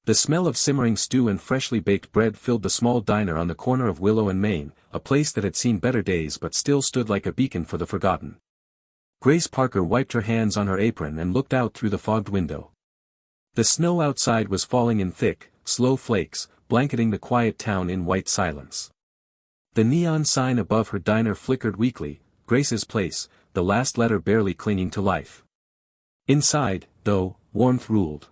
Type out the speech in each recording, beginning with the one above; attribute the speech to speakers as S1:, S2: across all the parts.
S1: The smell of simmering stew and freshly baked bread filled the small diner on the corner of Willow and Main, a place that had seen better days but still stood like a beacon for the forgotten. Grace Parker wiped her hands on her apron and looked out through the fogged window. The snow outside was falling in thick, slow flakes, blanketing the quiet town in white silence. The neon sign above her diner flickered weakly, Grace's Place, the last letter barely clinging to life. Inside, though, warmth ruled.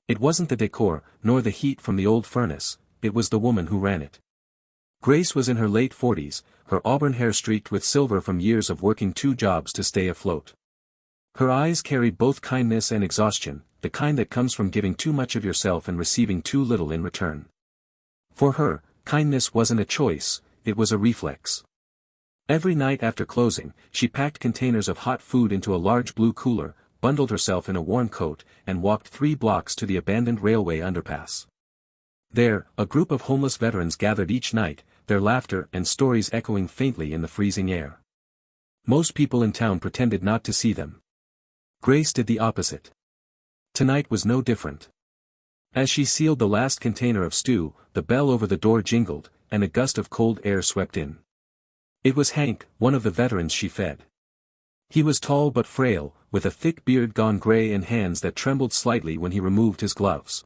S1: It wasn't the decor, nor the heat from the old furnace, it was the woman who ran it. Grace was in her late 40s, her auburn hair streaked with silver from years of working 2 jobs to stay afloat. Her eyes carried both kindness and exhaustion, the kind that comes from giving too much of yourself and receiving too little in return. For her, kindness wasn't a choice, it was a reflex. Every night after closing, she packed containers of hot food into a large blue cooler, bundled herself in a warm coat, and walked 3 blocks to the abandoned railway underpass. There, a group of homeless veterans gathered each night, their laughter and stories echoing faintly in the freezing air. Most people in town pretended not to see them. Grace did the opposite. Tonight was no different. As she sealed the last container of stew, the bell over the door jingled, and a gust of cold air swept in. It was Hank, one of the veterans she fed. He was tall but frail, with a thick beard gone gray and hands that trembled slightly when he removed his gloves.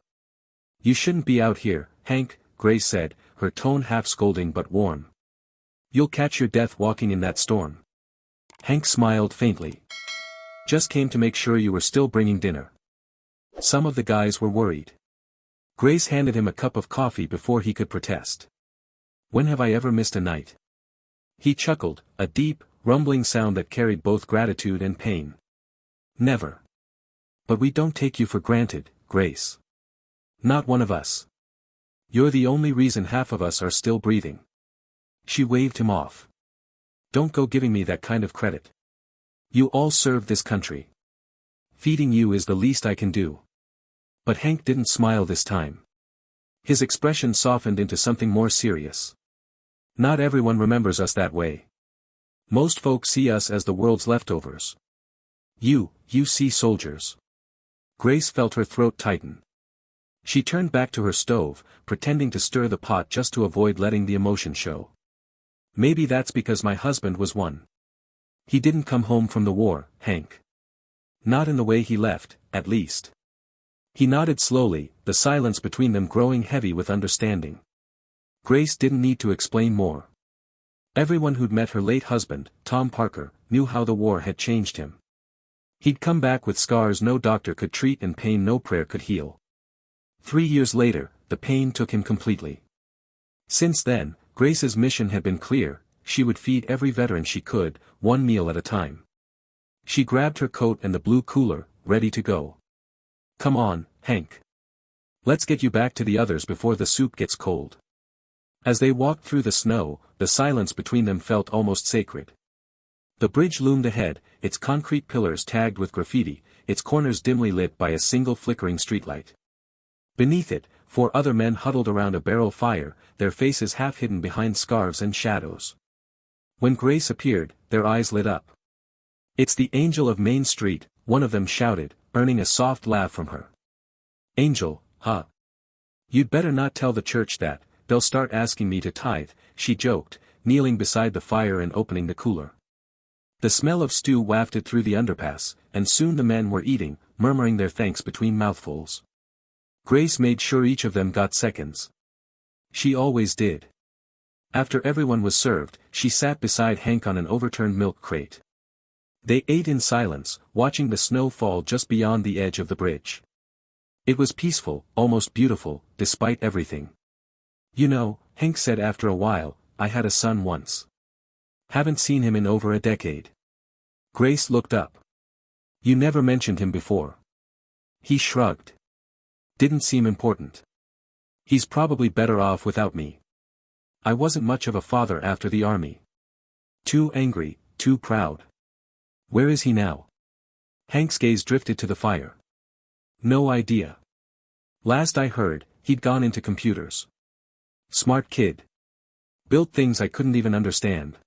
S1: "You shouldn't be out here, Hank," Grace said, her tone half scolding but warm. "You'll catch your death walking in that storm." Hank smiled faintly. "Just came to make sure you were still bringing dinner." Some of the guys were worried. Grace handed him a cup of coffee before he could protest. "When have I ever missed a night?" He chuckled, a deep, rumbling sound that carried both gratitude and pain. "Never. But we don't take you for granted, Grace. Not one of us. You're the only reason half of us are still breathing." She waved him off. "Don't go giving me that kind of credit. You all served this country. Feeding you is the least I can do." But Hank didn't smile this time. His expression softened into something more serious. "Not everyone remembers us that way. Most folks see us as the world's leftovers. You see soldiers." Grace felt her throat tighten. She turned back to her stove, pretending to stir the pot just to avoid letting the emotion show. "Maybe that's because my husband was one. He didn't come home from the war, Hank. Not in the way he left, at least." He nodded slowly, the silence between them growing heavy with understanding. Grace didn't need to explain more. Everyone who'd met her late husband, Tom Parker, knew how the war had changed him. He'd come back with scars no doctor could treat and pain no prayer could heal. 3 years later, the pain took him completely. Since then, Grace's mission had been clear: she would feed every veteran she could, 1 meal at a time. She grabbed her coat and the blue cooler, ready to go. "Come on, Hank. Let's get you back to the others before the soup gets cold." As they walked through the snow, the silence between them felt almost sacred. The bridge loomed ahead, its concrete pillars tagged with graffiti, its corners dimly lit by a single flickering streetlight. Beneath it, 4 other men huddled around a barrel fire, their faces half hidden behind scarves and shadows. When Grace appeared, their eyes lit up. "It's the Angel of Main Street," one of them shouted, earning a soft laugh from her. "Angel, huh? You'd better not tell the church that, they'll start asking me to tithe," she joked, kneeling beside the fire and opening the cooler. The smell of stew wafted through the underpass, and soon the men were eating, murmuring their thanks between mouthfuls. Grace made sure each of them got seconds. She always did. After everyone was served, she sat beside Hank on an overturned milk crate. They ate in silence, watching the snow fall just beyond the edge of the bridge. It was peaceful, almost beautiful, despite everything. "You know," Hank said after a while, "I had a son once. Haven't seen him in over a decade." Grace looked up. "You never mentioned him before." He shrugged. "Didn't seem important. He's probably better off without me. I wasn't much of a father after the army. Too angry, too proud. Where is he now?" Hank's gaze drifted to the fire. "No idea. Last I heard, he'd gone into computers. Smart kid. Built things I couldn't even understand.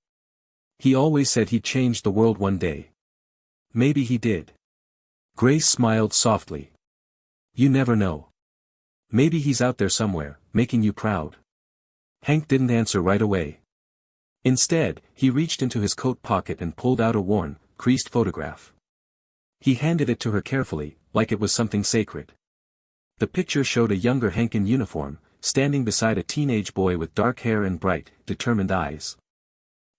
S1: He always said he'd change the world one day. Maybe he did." Grace smiled softly. "You never know. Maybe he's out there somewhere, making you proud. Hank didn't answer right away. Instead, he reached into his coat pocket and pulled out a worn, creased photograph. He handed it to her carefully, like it was something sacred. The picture showed a younger Hank in uniform, standing beside a teenage boy with dark hair and bright, determined eyes.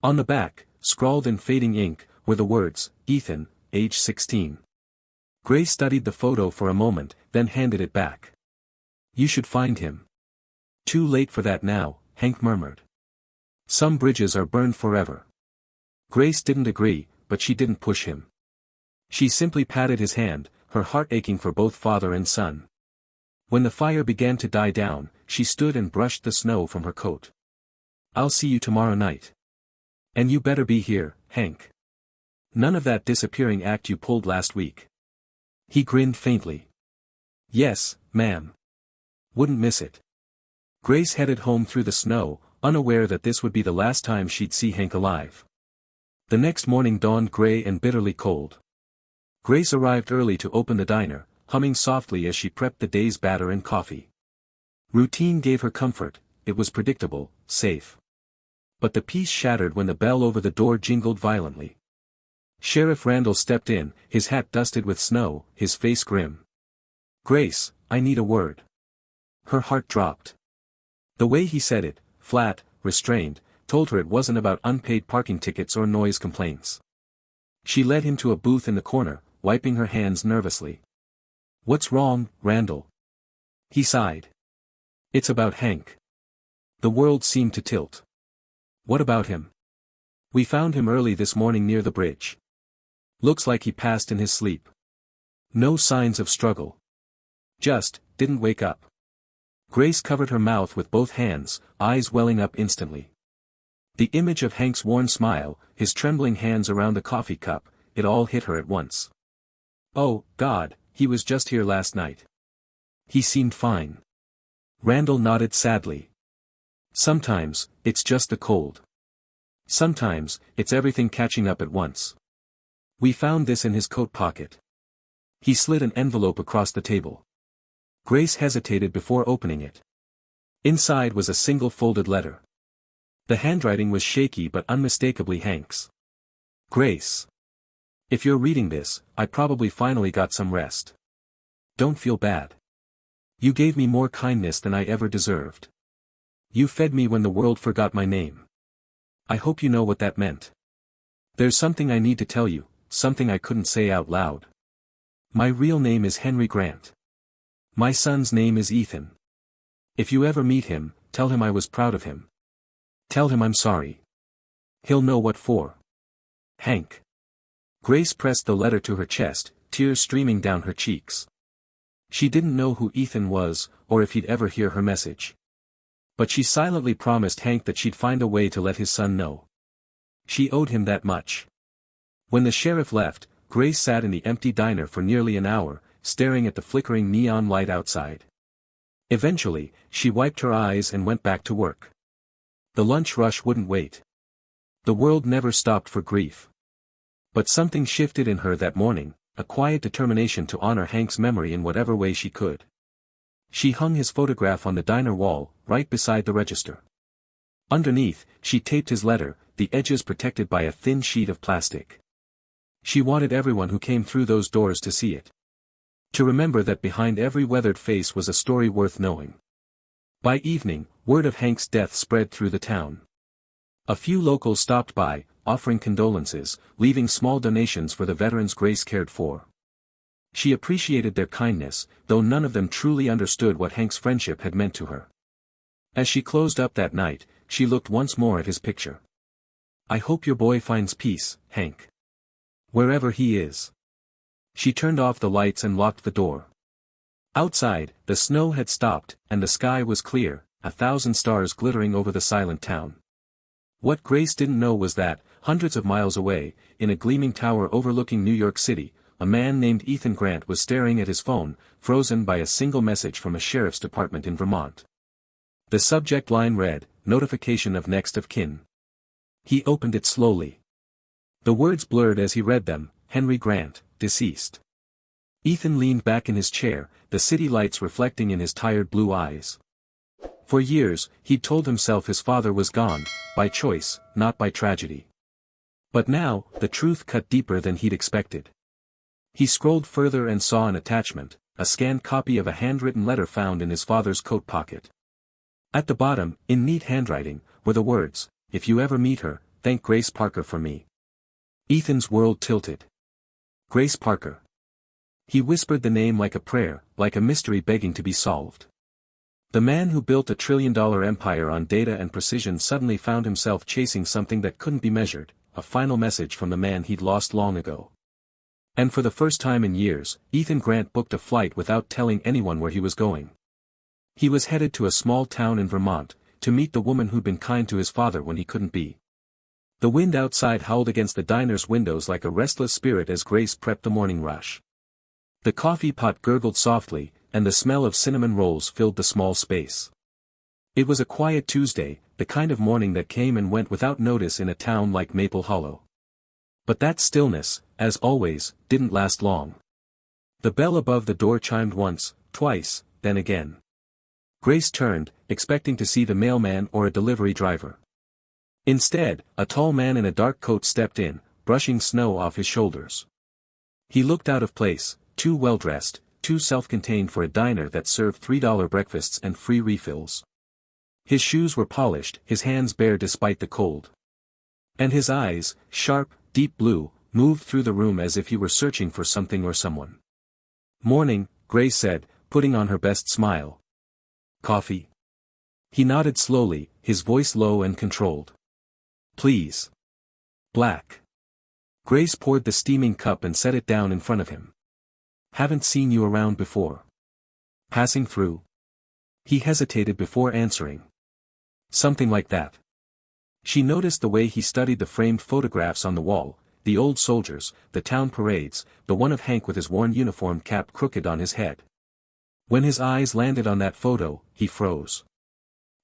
S1: On the back, scrawled in fading ink, were the words, Ethan, age 16. Grace studied the photo for a moment, then handed it back. You should find him. Too late for that now, Hank murmured. Some bridges are burned forever. Grace didn't agree, but she didn't push him. She simply patted his hand, her heart aching for both father and son. When the fire began to die down, she stood and brushed the snow from her coat. I'll see you tomorrow night. And you better be here, Hank. None of that disappearing act you pulled last week. He grinned faintly. Yes, ma'am. Wouldn't miss it. Grace headed home through the snow, unaware that this would be the last time she'd see Hank alive. The next morning dawned gray and bitterly cold. Grace arrived early to open the diner, humming softly as she prepped the day's batter and coffee. Routine gave her comfort, it was predictable, safe. But the peace shattered when the bell over the door jingled violently. Sheriff Randall stepped in, his hat dusted with snow, his face grim. Grace, I need a word. Her heart dropped. The way he said it, flat, restrained, told her it wasn't about unpaid parking tickets or noise complaints. She led him to a booth in the corner, wiping her hands nervously. What's wrong, Randall? He sighed. It's about Hank. The world seemed to tilt. What about him? We found him early this morning near the bridge. Looks like he passed in his sleep. No signs of struggle. Just, didn't wake up. Grace covered her mouth with both hands, eyes welling up instantly. The image of Hank's worn smile, his trembling hands around the coffee cup, it all hit her at once. Oh, God, he was just here last night. He seemed fine. Randall nodded sadly. Sometimes, it's just the cold. Sometimes, it's everything catching up at once. We found this in his coat pocket. He slid an envelope across the table. Grace hesitated before opening it. Inside was a single folded letter. The handwriting was shaky but unmistakably Hank's. Grace. If you're reading this, I probably finally got some rest. Don't feel bad. You gave me more kindness than I ever deserved. You fed me when the world forgot my name. I hope you know what that meant. There's something I need to tell you, something I couldn't say out loud. My real name is Henry Grant. My son's name is Ethan. If you ever meet him, tell him I was proud of him. Tell him I'm sorry. He'll know what for. Hank. Grace pressed the letter to her chest, tears streaming down her cheeks. She didn't know who Ethan was, or if he'd ever hear her message. But she silently promised Hank that she'd find a way to let his son know. She owed him that much. When the sheriff left, Grace sat in the empty diner for nearly an hour, staring at the flickering neon light outside. Eventually, she wiped her eyes and went back to work. The lunch rush wouldn't wait. The world never stopped for grief. But something shifted in her that morning, a quiet determination to honor Hank's memory in whatever way she could. She hung his photograph on the diner wall, right beside the register. Underneath, she taped his letter, the edges protected by a thin sheet of plastic. She wanted everyone who came through those doors to see it. To remember that behind every weathered face was a story worth knowing. By evening, word of Hank's death spread through the town. A few locals stopped by, offering condolences, leaving small donations for the veterans Grace cared for. She appreciated their kindness, though none of them truly understood what Hank's friendship had meant to her. As she closed up that night, she looked once more at his picture. I hope your boy finds peace, Hank. Wherever he is. She turned off the lights and locked the door. Outside, the snow had stopped, and the sky was clear, 1,000 stars glittering over the silent town. What Grace didn't know was that, hundreds of miles away, in a gleaming tower overlooking New York City, a man named Ethan Grant was staring at his phone, frozen by a single message from a sheriff's department in Vermont. The subject line read, Notification of Next of Kin. He opened it slowly. The words blurred as he read them, Henry Grant, deceased. Ethan leaned back in his chair, the city lights reflecting in his tired blue eyes. For years, he'd told himself his father was gone, by choice, not by tragedy. But now, the truth cut deeper than he'd expected. He scrolled further and saw an attachment, a scanned copy of a handwritten letter found in his father's coat pocket. At the bottom, in neat handwriting, were the words, "If you ever meet her, thank Grace Parker for me." Ethan's world tilted. Grace Parker. He whispered the name like a prayer, like a mystery begging to be solved. The man who built a trillion-dollar empire on data and precision suddenly found himself chasing something that couldn't be measured, a final message from the man he'd lost long ago. And for the first time in years, Ethan Grant booked a flight without telling anyone where he was going. He was headed to a small town in Vermont, to meet the woman who'd been kind to his father when he couldn't be. The wind outside howled against the diner's windows like a restless spirit as Grace prepped the morning rush. The coffee pot gurgled softly, and the smell of cinnamon rolls filled the small space. It was a quiet Tuesday, the kind of morning that came and went without notice in a town like Maple Hollow. But that stillness, as always, didn't last long. The bell above the door chimed once, twice, then again. Grace turned, expecting to see the mailman or a delivery driver. Instead, a tall man in a dark coat stepped in, brushing snow off his shoulders. He looked out of place, too well-dressed, too self-contained for a diner that served $3 breakfasts and free refills. His shoes were polished, his hands bare despite the cold. And his eyes, sharp, deep blue, moved through the room as if he were searching for something or someone. "Morning," Grace said, putting on her best smile. "Coffee?" He nodded slowly, his voice low and controlled. "Please." "Black." Grace poured the steaming cup and set it down in front of him. "Haven't seen you around before." "Passing through?" He hesitated before answering. "Something like that." She noticed the way he studied the framed photographs on the wall, the old soldiers, the town parades, the one of Hank with his worn uniform cap crooked on his head. When his eyes landed on that photo, he froze.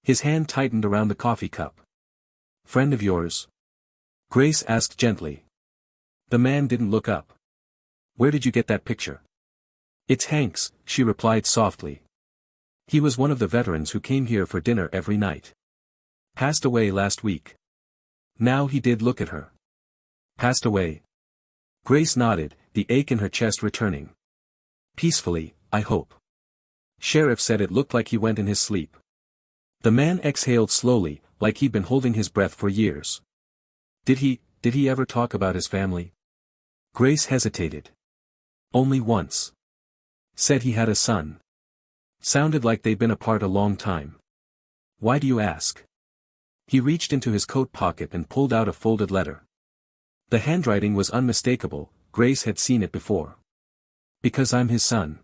S1: His hand tightened around the coffee cup. "Friend of yours?" Grace asked gently. The man didn't look up. "Where did you get that picture?" "It's Hank's," she replied softly. "He was one of the veterans who came here for dinner every night. Passed away last week." Now he did look at her. "Passed away?" Grace nodded, the ache in her chest returning. "Peacefully, I hope." Sheriff said it looked like he went in his sleep. The man exhaled slowly, like he'd been holding his breath for years. Did he ever talk about his family?" Grace hesitated. "Only once. Said he had a son. Sounded like they'd been apart a long time." "Why do you ask?" He reached into his coat pocket and pulled out a folded letter. The handwriting was unmistakable, Grace had seen it before. "Because I'm his son."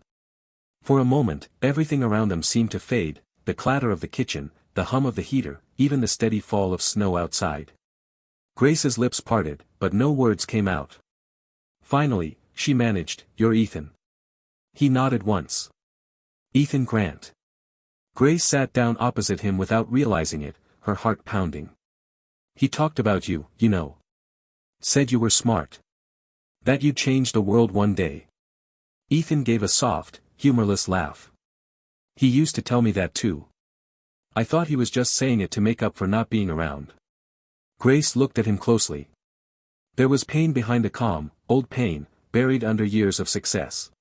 S1: For a moment, everything around them seemed to fade, the clatter of the kitchen, the hum of the heater, even the steady fall of snow outside. Grace's lips parted, but no words came out. Finally, she managed, "You're Ethan." He nodded once. "Ethan Grant." Grace sat down opposite him without realizing it, her heart pounding. "He talked about you, you know. Said you were smart. That you'd change the world one day." Ethan gave a soft, humorless laugh. "He used to tell me that too. I thought he was just saying it to make up for not being around." Grace looked at him closely. There was pain behind the calm, old pain, buried under years of success.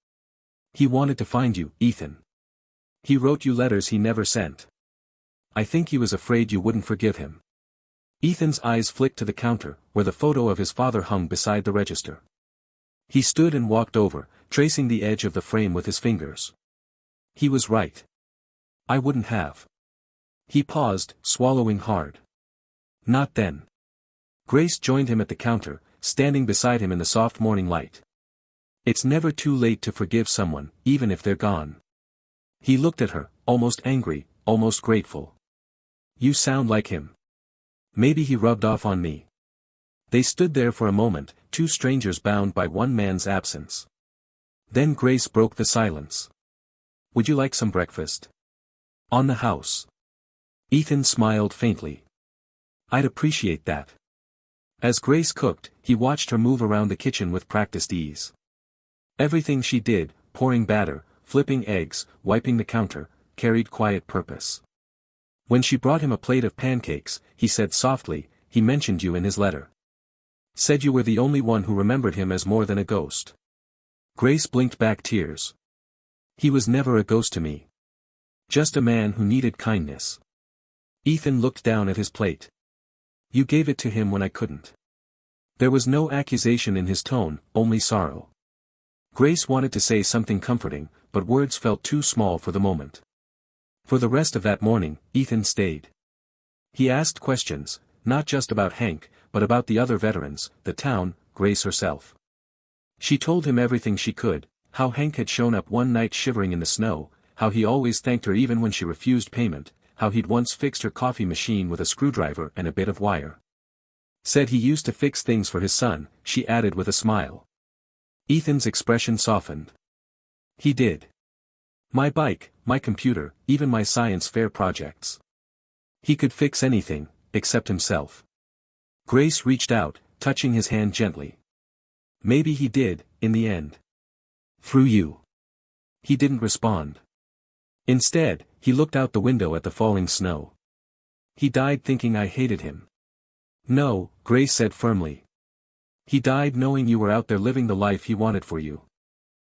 S1: "He wanted to find you, Ethan. He wrote you letters he never sent. I think he was afraid you wouldn't forgive him." Ethan's eyes flicked to the counter, where the photo of his father hung beside the register. He stood and walked over, tracing the edge of the frame with his fingers. "He was right. I wouldn't have." He paused, swallowing hard. "Not then." Grace joined him at the counter, standing beside him in the soft morning light. "It's never too late to forgive someone, even if they're gone." He looked at her, almost angry, almost grateful. "You sound like him. Maybe he rubbed off on me." They stood there for a moment, two strangers bound by one man's absence. Then Grace broke the silence. "Would you like some breakfast?" "On the house." Ethan smiled faintly. "I'd appreciate that." As Grace cooked, he watched her move around the kitchen with practiced ease. Everything she did, pouring batter, flipping eggs, wiping the counter, carried quiet purpose. When she brought him a plate of pancakes, he said softly, "He mentioned you in his letter. Said you were the only one who remembered him as more than a ghost." Grace blinked back tears. "He was never a ghost to me. Just a man who needed kindness." Ethan looked down at his plate. "You gave it to him when I couldn't." There was no accusation in his tone, only sorrow. Grace wanted to say something comforting, but words felt too small for the moment. For the rest of that morning, Ethan stayed. He asked questions, not just about Hank, but about the other veterans, the town, Grace herself. She told him everything she could, how Hank had shown up one night shivering in the snow, how he always thanked her even when she refused payment, how he'd once fixed her coffee machine with a screwdriver and a bit of wire. Said he used to fix things for his son, she added with a smile. Ethan's expression softened. He did. My bike, my computer, even my science fair projects. He could fix anything, except himself. Grace reached out, touching his hand gently. Maybe he did, in the end. Through you. He didn't respond. Instead, he looked out the window at the falling snow. He died thinking I hated him. No, Grace said firmly. He died knowing you were out there living the life he wanted for you.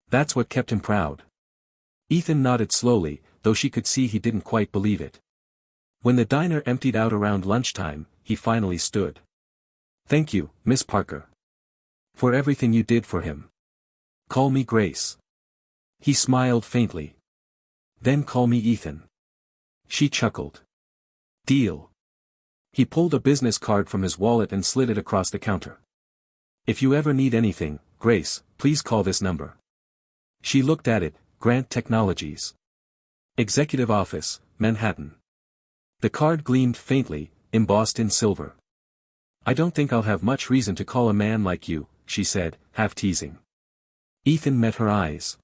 S1: That's what kept him proud. Ethan nodded slowly, though she could see he didn't quite believe it. When the diner emptied out around lunchtime, he finally stood. Thank you, Miss Parker. For everything you did for him. Call me Grace. He smiled faintly. Then call me Ethan. She chuckled. Deal. He pulled a business card from his wallet and slid it across the counter. If you ever need anything, Grace, please call this number. She looked at it, Grant Technologies. Executive Office, Manhattan. The card gleamed faintly, embossed in silver. I don't think I'll have much reason to call a man like you, she said, half teasing. Ethan met her eyes.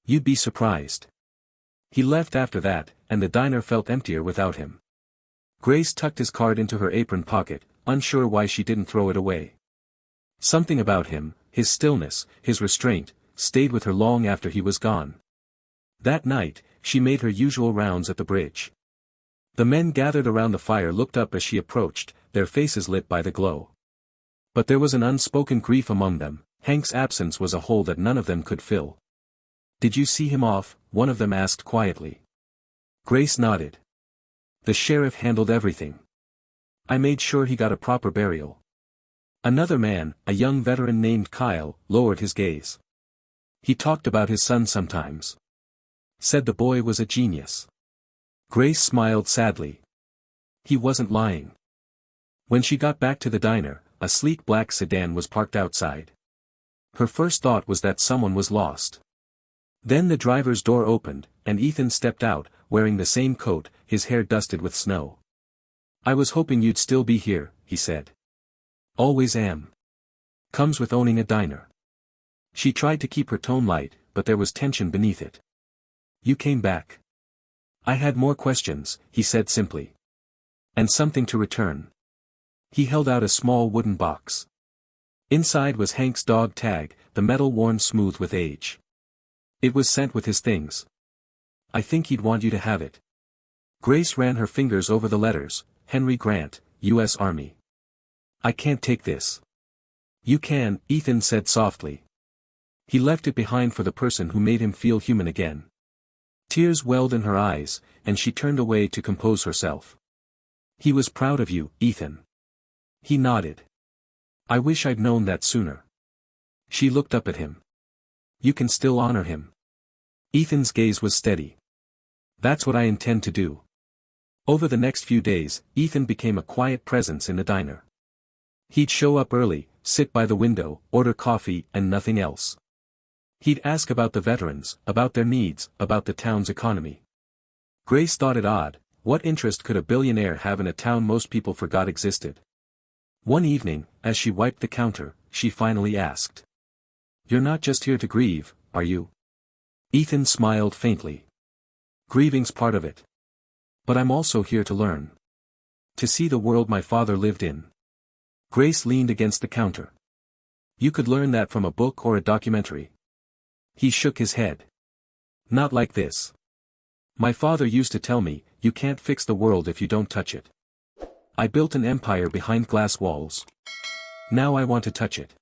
S1: You'd be surprised. He left after that, and the diner felt emptier without him. Grace tucked his card into her apron pocket, unsure why she didn't throw it away. Something about him, his stillness, his restraint, stayed with her long after he was gone. That night, she made her usual rounds at the bridge. The men gathered around the fire looked up as she approached, their faces lit by the glow. But there was an unspoken grief among them. Hank's absence was a hole that none of them could fill. Did you see him off? One of them asked quietly. Grace nodded. The sheriff handled everything. I made sure he got a proper burial. Another man, a young veteran named Kyle, lowered his gaze. He talked about his son sometimes. Said the boy was a genius. Grace smiled sadly. He wasn't lying. When she got back to the diner, a sleek black sedan was parked outside. Her first thought was that someone was lost. Then the driver's door opened, and Ethan stepped out, wearing the same coat, his hair dusted with snow. I was hoping you'd still be here, he said. Always am. Comes with owning a diner. She tried to keep her tone light, but there was tension beneath it. You came back. I had more questions, he said simply. And something to return. He held out a small wooden box. Inside was Hank's dog tag, the metal worn smooth with age. It was sent with his things. I think he'd want you to have it. Grace ran her fingers over the letters, Henry Grant, U.S. Army. I can't take this. You can, Ethan said softly. He left it behind for the person who made him feel human again. Tears welled in her eyes, and she turned away to compose herself. He was proud of you, Ethan. He nodded. I wish I'd known that sooner. She looked up at him. You can still honor him. Ethan's gaze was steady. That's what I intend to do. Over the next few days, Ethan became a quiet presence in the diner. He'd show up early, sit by the window, order coffee, and nothing else. He'd ask about the veterans, about their needs, about the town's economy. Grace thought it odd, what interest could a billionaire have in a town most people forgot existed? One evening, as she wiped the counter, she finally asked. You're not just here to grieve, are you? Ethan smiled faintly. Grieving's part of it. But I'm also here to learn. To see the world my father lived in. Grace leaned against the counter. You could learn that from a book or a documentary. He shook his head. Not like this. My father used to tell me, you can't fix the world if you don't touch it. I built an empire behind glass walls. Now I want to touch it.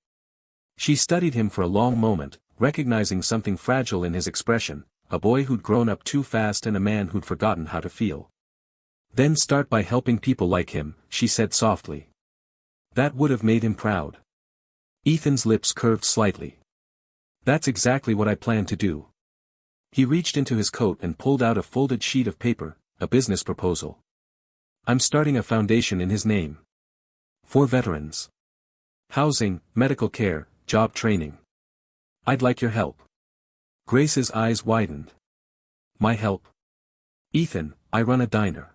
S1: She studied him for a long moment, recognizing something fragile in his expression, a boy who'd grown up too fast and a man who'd forgotten how to feel. Then start by helping people like him, she said softly. That would have made him proud. Ethan's lips curved slightly. That's exactly what I plan to do. He reached into his coat and pulled out a folded sheet of paper, a business proposal. I'm starting a foundation in his name. For veterans. Housing, medical care, job training. I'd like your help. Grace's eyes widened. My help? Ethan, I run a diner.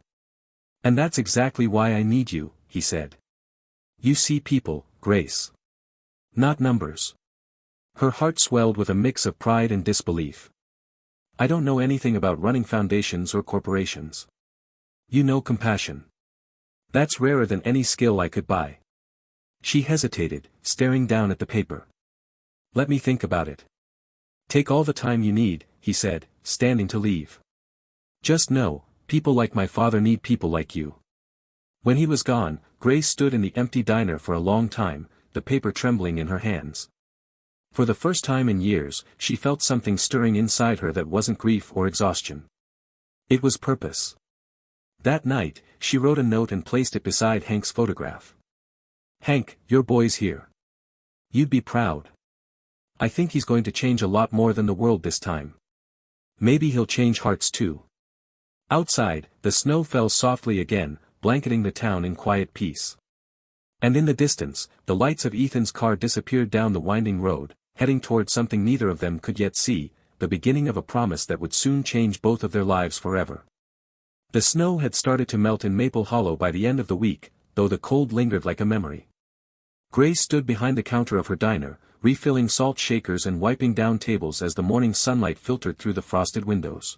S1: And that's exactly why I need you, he said. You see people, Grace. Not numbers. Her heart swelled with a mix of pride and disbelief. I don't know anything about running foundations or corporations. You know compassion. That's rarer than any skill I could buy. She hesitated, staring down at the paper. Let me think about it. Take all the time you need, he said, standing to leave. Just know, people like my father need people like you. When he was gone, Grace stood in the empty diner for a long time, the paper trembling in her hands. For the first time in years, she felt something stirring inside her that wasn't grief or exhaustion. It was purpose. That night, she wrote a note and placed it beside Hank's photograph. Hank, your boy's here. You'd be proud. I think he's going to change a lot more than the world this time. Maybe he'll change hearts too. Outside, the snow fell softly again, blanketing the town in quiet peace. And in the distance, the lights of Ethan's car disappeared down the winding road, heading toward something neither of them could yet see, the beginning of a promise that would soon change both of their lives forever. The snow had started to melt in Maple Hollow by the end of the week, though the cold lingered like a memory. Grace stood behind the counter of her diner, refilling salt shakers and wiping down tables as the morning sunlight filtered through the frosted windows.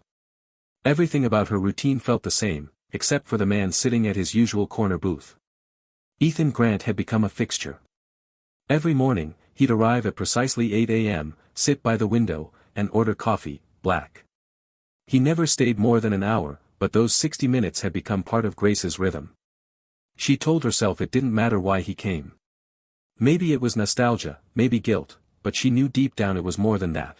S1: Everything about her routine felt the same, except for the man sitting at his usual corner booth. Ethan Grant had become a fixture. Every morning, he'd arrive at precisely 8 a.m., sit by the window, and order coffee, black. He never stayed more than an hour, but those 60 minutes had become part of Grace's rhythm. She told herself it didn't matter why he came. Maybe it was nostalgia, maybe guilt, but she knew deep down it was more than that.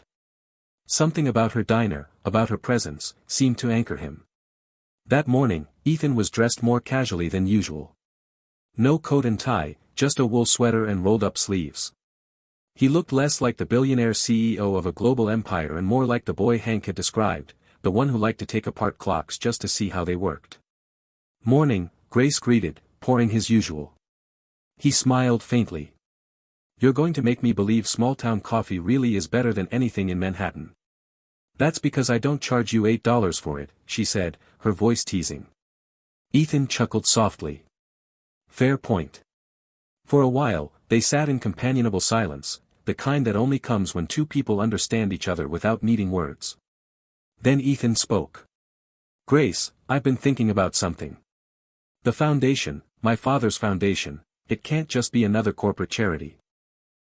S1: Something about her diner, about her presence, seemed to anchor him. That morning, Ethan was dressed more casually than usual. No coat and tie, just a wool sweater and rolled-up sleeves. He looked less like the billionaire CEO of a global empire and more like the boy Hank had described, the one who liked to take apart clocks just to see how they worked. Morning, Grace greeted, pouring his usual. He smiled faintly. You're going to make me believe small-town coffee really is better than anything in Manhattan. That's because I don't charge you $8 for it, she said, her voice teasing. Ethan chuckled softly. Fair point. For a while, they sat in companionable silence, the kind that only comes when two people understand each other without needing words. Then Ethan spoke. Grace, I've been thinking about something. The foundation, my father's foundation, it can't just be another corporate charity.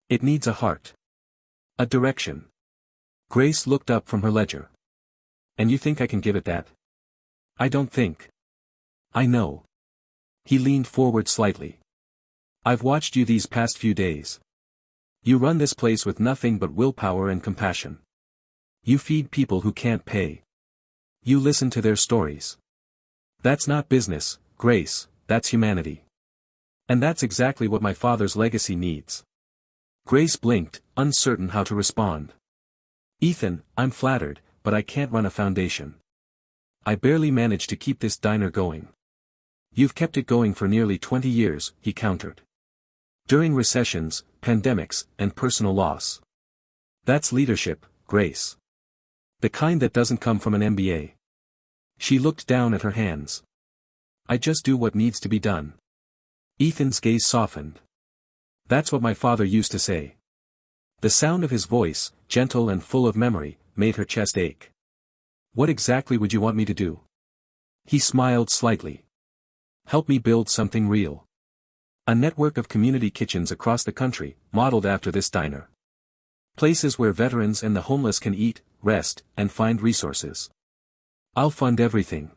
S1: It needs a heart. A direction. Grace looked up from her ledger. And you think I can give it that? I don't think. I know. He leaned forward slightly. I've watched you these past few days. You run this place with nothing but willpower and compassion. You feed people who can't pay. You listen to their stories. That's not business, Grace, that's humanity. And that's exactly what my father's legacy needs. Grace blinked, uncertain how to respond. Ethan, I'm flattered, but I can't run a foundation. I barely manage to keep this diner going. You've kept it going for nearly 20 years, he countered. During recessions, pandemics, and personal loss. That's leadership, Grace. The kind that doesn't come from an MBA. She looked down at her hands. I just do what needs to be done. Ethan's gaze softened. That's what my father used to say. The sound of his voice, gentle and full of memory, made her chest ache. What exactly would you want me to do? He smiled slightly. Help me build something real. A network of community kitchens across the country, modeled after this diner. Places where veterans and the homeless can eat, rest, and find resources. I'll fund everything.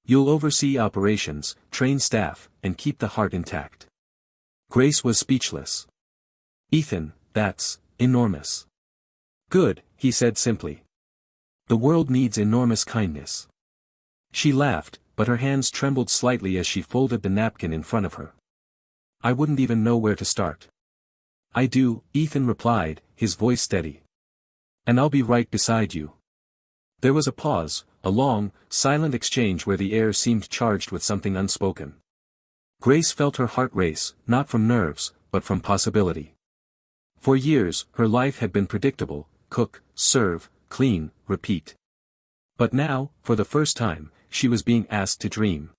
S1: You'll oversee operations, train staff, and keep the heart intact. Grace was speechless. Ethan, that's enormous. Good, he said simply. The world needs enormous kindness. She laughed, but her hands trembled slightly as she folded the napkin in front of her. I wouldn't even know where to start. I do, Ethan replied, his voice steady. And I'll be right beside you. There was a pause, a long, silent exchange where the air seemed charged with something unspoken. Grace felt her heart race, not from nerves, but from possibility. For years, her life had been predictable: cook, serve, clean, repeat. But now, for the first time, she was being asked to dream.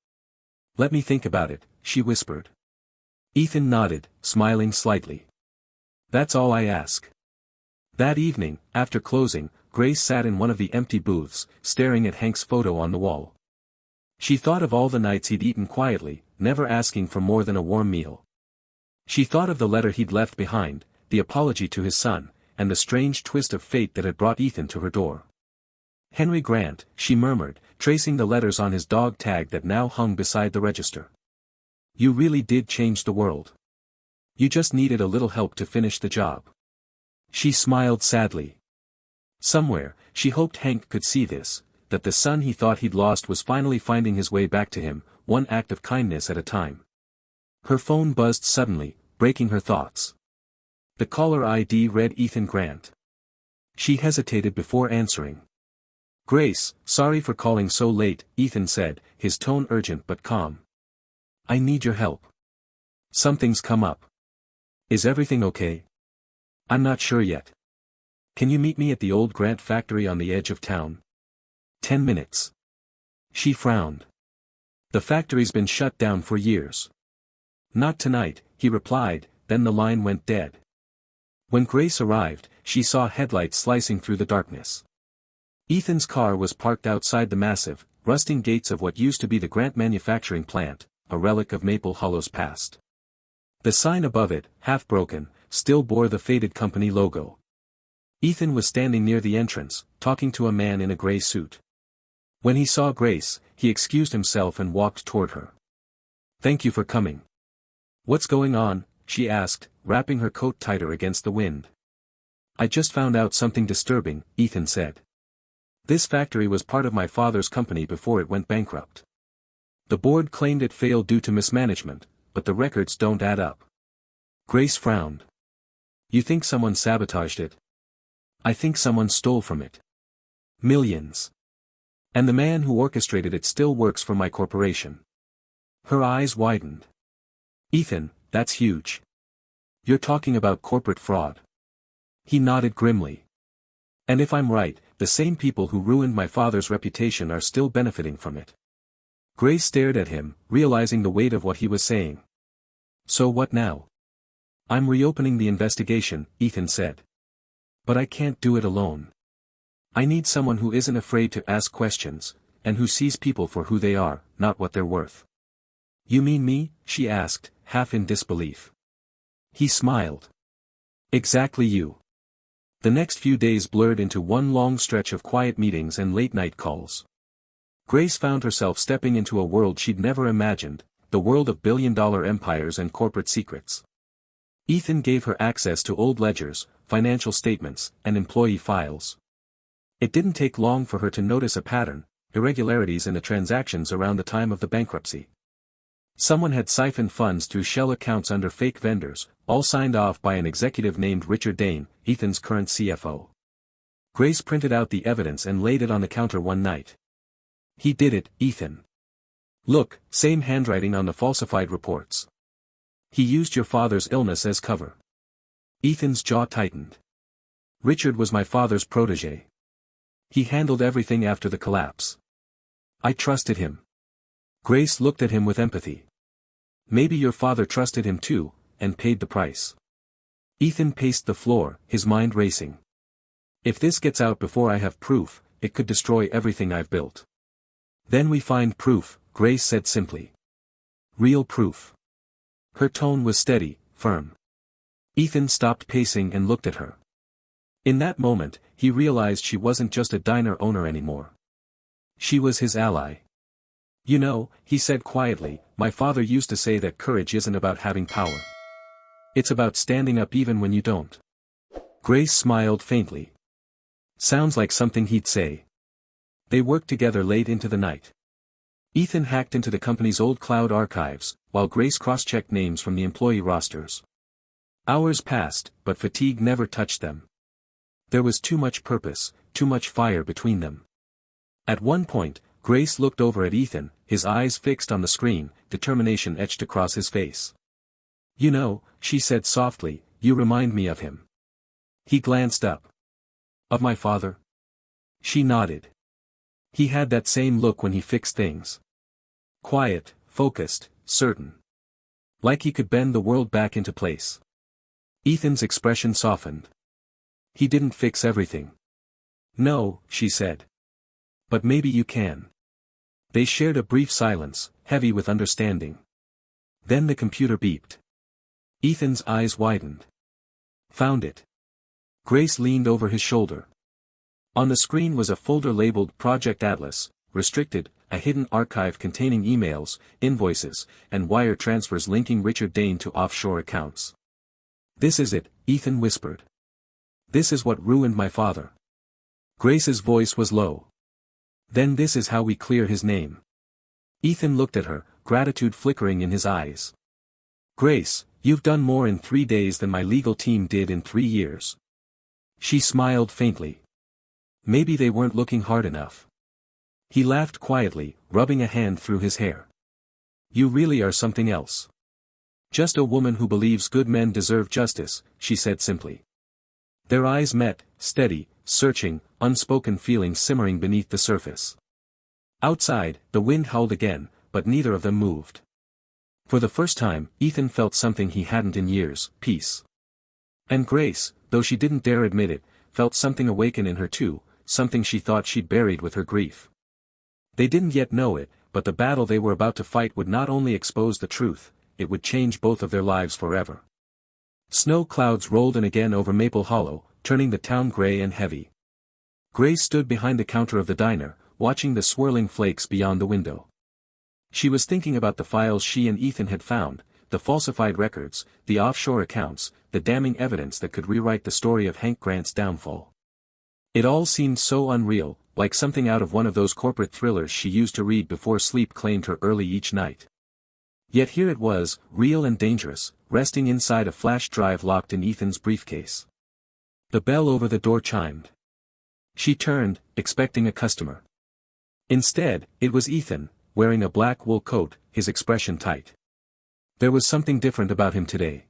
S1: Let me think about it, she whispered. Ethan nodded, smiling slightly. That's all I ask. That evening, after closing, Grace sat in one of the empty booths, staring at Hank's photo on the wall. She thought of all the nights he'd eaten quietly, never asking for more than a warm meal. She thought of the letter he'd left behind, the apology to his son, and the strange twist of fate that had brought Ethan to her door. Henry Grant, she murmured, tracing the letters on his dog tag that now hung beside the register. You really did change the world. You just needed a little help to finish the job. She smiled sadly. Somewhere, she hoped Hank could see this, that the son he thought he'd lost was finally finding his way back to him, one act of kindness at a time. Her phone buzzed suddenly, breaking her thoughts. The caller ID read Ethan Grant. She hesitated before answering. Grace, sorry for calling so late, Ethan said, his tone urgent but calm. I need your help. Something's come up. Is everything okay? I'm not sure yet. Can you meet me at the old Grant factory on the edge of town? 10 minutes. She frowned. The factory's been shut down for years. Not tonight, he replied, then the line went dead. When Grace arrived, she saw headlights slicing through the darkness. Ethan's car was parked outside the massive, rusting gates of what used to be the Grant manufacturing plant, a relic of Maple Hollow's past. The sign above it, half broken, still bore the faded company logo. Ethan was standing near the entrance, talking to a man in a gray suit. When he saw Grace, he excused himself and walked toward her. Thank you for coming. What's going on? She asked, wrapping her coat tighter against the wind. I just found out something disturbing, Ethan said. This factory was part of my father's company before it went bankrupt. The board claimed it failed due to mismanagement, but the records don't add up. Grace frowned. You think someone sabotaged it? I think someone stole from it. Millions. And the man who orchestrated it still works for my corporation. Her eyes widened. Ethan, that's huge. You're talking about corporate fraud. He nodded grimly. And if I'm right, the same people who ruined my father's reputation are still benefiting from it. Grace stared at him, realizing the weight of what he was saying. So what now? I'm reopening the investigation, Ethan said. But I can't do it alone. I need someone who isn't afraid to ask questions, and who sees people for who they are, not what they're worth. You mean me? She asked, half in disbelief. He smiled. Exactly you. The next few days blurred into one long stretch of quiet meetings and late-night calls. Grace found herself stepping into a world she'd never imagined, the world of billion-dollar empires and corporate secrets. Ethan gave her access to old ledgers, financial statements, and employee files. It didn't take long for her to notice a pattern: irregularities in the transactions around the time of the bankruptcy. Someone had siphoned funds through shell accounts under fake vendors, all signed off by an executive named Richard Dane, Ethan's current CFO. Grace printed out the evidence and laid it on the counter one night. He did it, Ethan. Look, same handwriting on the falsified reports. He used your father's illness as cover. Ethan's jaw tightened. Richard was my father's protege. He handled everything after the collapse. I trusted him. Grace looked at him with empathy. Maybe your father trusted him too, and paid the price. Ethan paced the floor, his mind racing. If this gets out before I have proof, it could destroy everything I've built. Then we find proof, Grace said simply. Real proof. Her tone was steady, firm. Ethan stopped pacing and looked at her. In that moment, he realized she wasn't just a diner owner anymore. She was his ally. You know, he said quietly, my father used to say that courage isn't about having power. It's about standing up even when you don't. Grace smiled faintly. Sounds like something he'd say. They worked together late into the night. Ethan hacked into the company's old cloud archives, while Grace cross-checked names from the employee rosters. Hours passed, but fatigue never touched them. There was too much purpose, too much fire between them. At one point, Grace looked over at Ethan, his eyes fixed on the screen, determination etched across his face. You know, she said softly, you remind me of him. He glanced up. Of my father? She nodded. He had that same look when he fixed things. Quiet, focused, certain. Like he could bend the world back into place. Ethan's expression softened. He didn't fix everything. No, she said. But maybe you can. They shared a brief silence, heavy with understanding. Then the computer beeped. Ethan's eyes widened. Found it. Grace leaned over his shoulder. On the screen was a folder labeled Project Atlas, restricted, a hidden archive containing emails, invoices, and wire transfers linking Richard Dane to offshore accounts. This is it, Ethan whispered. This is what ruined my father. Grace's voice was low. Then this is how we clear his name. Ethan looked at her, gratitude flickering in his eyes. Grace, you've done more in 3 days than my legal team did in 3 years. She smiled faintly. Maybe they weren't looking hard enough. He laughed quietly, rubbing a hand through his hair. You really are something else. Just a woman who believes good men deserve justice, she said simply. Their eyes met, steady, searching, unspoken feelings simmering beneath the surface. Outside, the wind howled again, but neither of them moved. For the first time, Ethan felt something he hadn't in years, peace. And Grace, though she didn't dare admit it, felt something awaken in her too, something she thought she'd buried with her grief. They didn't yet know it, but the battle they were about to fight would not only expose the truth, it would change both of their lives forever. Snow clouds rolled in again over Maple Hollow, turning the town gray and heavy. Grace stood behind the counter of the diner, watching the swirling flakes beyond the window. She was thinking about the files she and Ethan had found, the falsified records, the offshore accounts, the damning evidence that could rewrite the story of Hank Grant's downfall. It all seemed so unreal, like something out of one of those corporate thrillers she used to read before sleep claimed her early each night. Yet here it was, real and dangerous, resting inside a flash drive locked in Ethan's briefcase. The bell over the door chimed. She turned, expecting a customer. Instead, it was Ethan, wearing a black wool coat, his expression tight. There was something different about him today.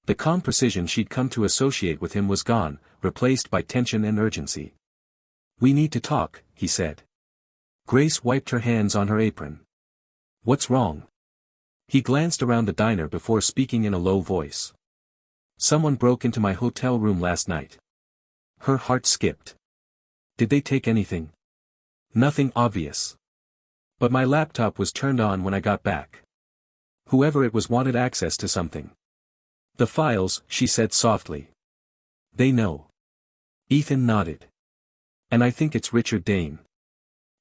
S1: The calm precision she'd come to associate with him was gone, replaced by tension and urgency. We need to talk, he said. Grace wiped her hands on her apron. What's wrong? He glanced around the diner before speaking in a low voice. Someone broke into my hotel room last night. Her heart skipped. Did they take anything? Nothing obvious. But my laptop was turned on when I got back. Whoever it was wanted access to something. The files, she said softly. They know. Ethan nodded. And I think it's Richard Dane.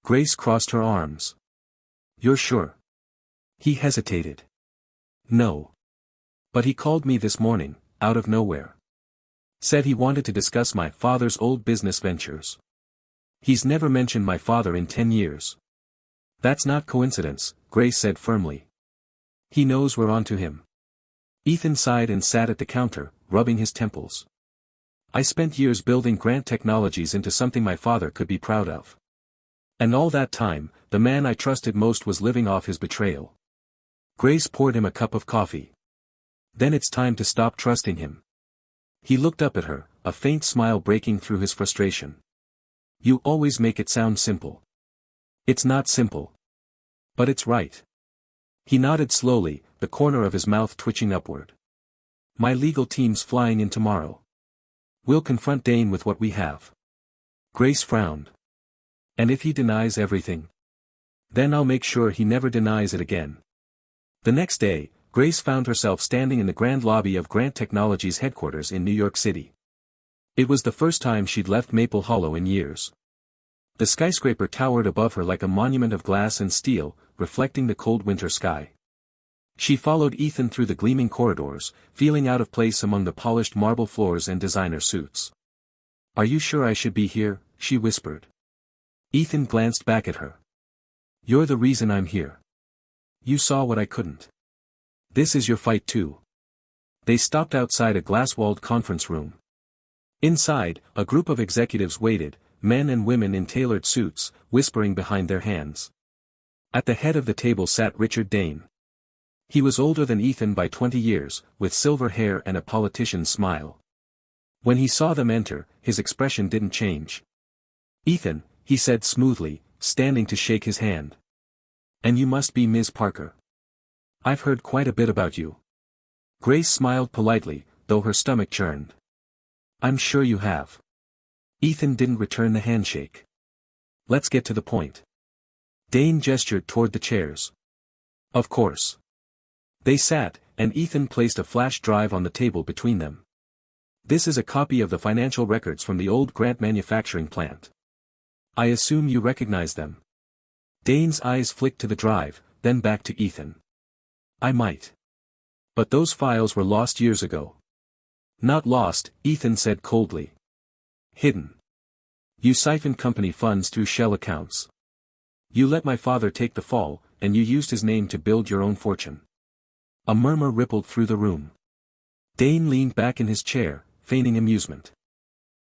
S1: Grace crossed her arms. You're sure? He hesitated. No. But he called me this morning, out of nowhere. Said he wanted to discuss my father's old business ventures. He's never mentioned my father in 10 years. That's not coincidence, Grace said firmly. He knows we're onto him. Ethan sighed and sat at the counter, rubbing his temples. I spent years building Grant Technologies into something my father could be proud of. And all that time, the man I trusted most was living off his betrayal. Grace poured him a cup of coffee. Then it's time to stop trusting him. He looked up at her, a faint smile breaking through his frustration. You always make it sound simple. It's not simple. But it's right. He nodded slowly, the corner of his mouth twitching upward. My legal team's flying in tomorrow. We'll confront Dane with what we have. Grace frowned. And if he denies everything? Then I'll make sure he never denies it again. The next day, Grace found herself standing in the grand lobby of Grant Technologies headquarters in New York City. It was the first time she'd left Maple Hollow in years. The skyscraper towered above her like a monument of glass and steel, reflecting the cold winter sky. She followed Ethan through the gleaming corridors, feeling out of place among the polished marble floors and designer suits. "Are you sure I should be here?" she whispered. Ethan glanced back at her. "You're the reason I'm here. You saw what I couldn't. This is your fight too." They stopped outside a glass-walled conference room. Inside, a group of executives waited, men and women in tailored suits, whispering behind their hands. At the head of the table sat Richard Dane. He was older than Ethan by 20 years, with silver hair and a politician's smile. When he saw them enter, his expression didn't change. "Ethan," he said smoothly, standing to shake his hand. "And you must be Ms. Parker. I've heard quite a bit about you." Grace smiled politely, though her stomach churned. "I'm sure you have." Ethan didn't return the handshake. "Let's get to the point." Dane gestured toward the chairs. "Of course." They sat, and Ethan placed a flash drive on the table between them. "This is a copy of the financial records from the old Grant manufacturing plant. I assume you recognize them." Dane's eyes flicked to the drive, then back to Ethan. "I might. But those files were lost years ago." "Not lost," Ethan said coldly. "Hidden. You siphoned company funds through shell accounts. You let my father take the fall, and you used his name to build your own fortune." A murmur rippled through the room. Dane leaned back in his chair, feigning amusement.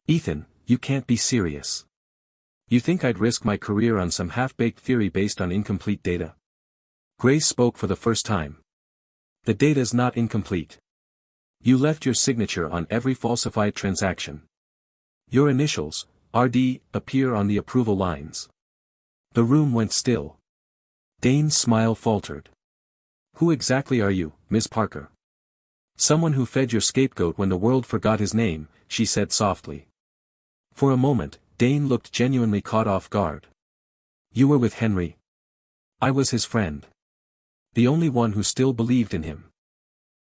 S1: "Ethan, you can't be serious. You think I'd risk my career on some half-baked theory based on incomplete data?" Grace spoke for the first time. "The data's not incomplete. You left your signature on every falsified transaction. Your initials, RD, appear on the approval lines." The room went still. Dane's smile faltered. "Who exactly are you, Miss Parker?" "Someone who fed your scapegoat when the world forgot his name," she said softly. For a moment, Dane looked genuinely caught off guard. "You were with Henry?" "I was his friend. The only one who still believed in him."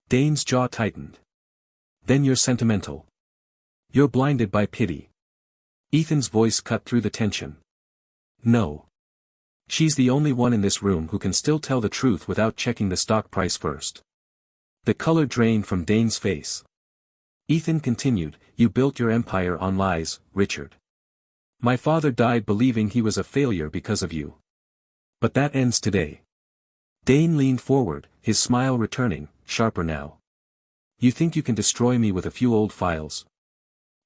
S1: Dane's jaw tightened. "Then you're sentimental. You're blinded by pity." Ethan's voice cut through the tension. "No. She's the only one in this room who can still tell the truth without checking the stock price first." The color drained from Dane's face. Ethan continued, "You built your empire on lies, Richard. My father died believing he was a failure because of you. But that ends today." Dane leaned forward, his smile returning, sharper now. "You think you can destroy me with a few old files?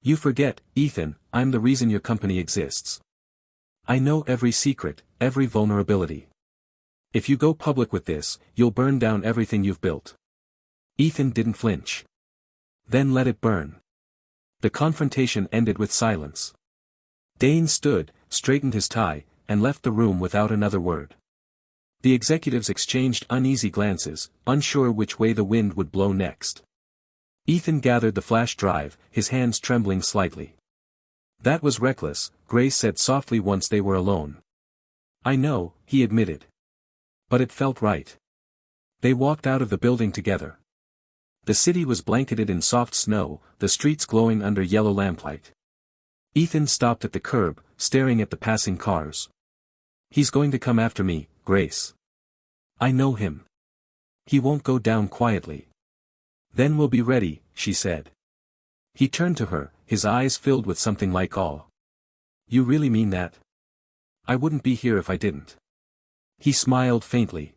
S1: You forget, Ethan, I'm the reason your company exists. I know every secret, every vulnerability. If you go public with this, you'll burn down everything you've built." Ethan didn't flinch. "Then let it burn." The confrontation ended with silence. Dane stood, straightened his tie, and left the room without another word. The executives exchanged uneasy glances, unsure which way the wind would blow next. Ethan gathered the flash drive, his hands trembling slightly. "That was reckless," Grace said softly once they were alone. "I know," he admitted. "But it felt right." They walked out of the building together. The city was blanketed in soft snow, the streets glowing under yellow lamplight. Ethan stopped at the curb, staring at the passing cars. "He's going to come after me, Grace. I know him. He won't go down quietly." "Then we'll be ready," she said. He turned to her, his eyes filled with something like awe. "You really mean that? I wouldn't be here if I didn't." He smiled faintly.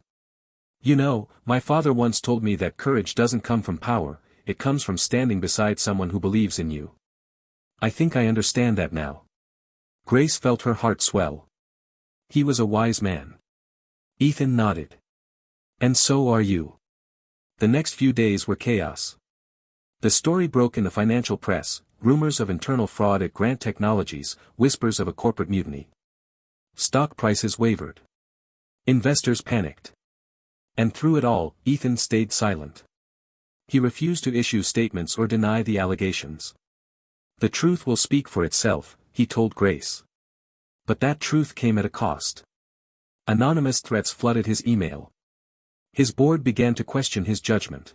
S1: "You know, my father once told me that courage doesn't come from power, it comes from standing beside someone who believes in you. I think I understand that now." Grace felt her heart swell. He was a wise man. Ethan nodded. "And so are you." The next few days were chaos. The story broke in the financial press, rumors of internal fraud at Grant Technologies, whispers of a corporate mutiny. Stock prices wavered. Investors panicked. And through it all, Ethan stayed silent. He refused to issue statements or deny the allegations. "The truth will speak for itself," he told Grace. But that truth came at a cost. Anonymous threats flooded his email. His board began to question his judgment.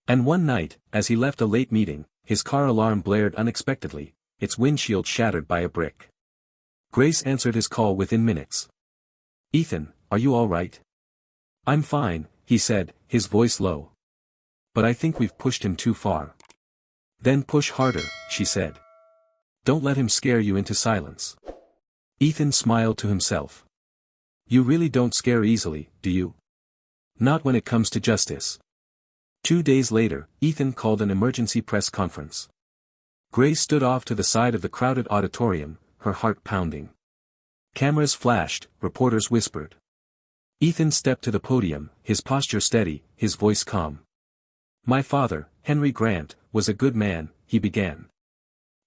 S1: And one night, as he left a late meeting, his car alarm blared unexpectedly, its windshield shattered by a brick. Grace answered his call within minutes. "Ethan, are you all right?" "I'm fine," he said, his voice low. "But I think we've pushed him too far." "Then push harder," she said. "Don't let him scare you into silence." Ethan smiled to himself. "You really don't scare easily, do you? Not when it comes to justice." 2 days later, Ethan called an emergency press conference. Grace stood off to the side of the crowded auditorium, her heart pounding. Cameras flashed, reporters whispered. Ethan stepped to the podium, his posture steady, his voice calm. "My father, Henry Grant, was a good man," he began.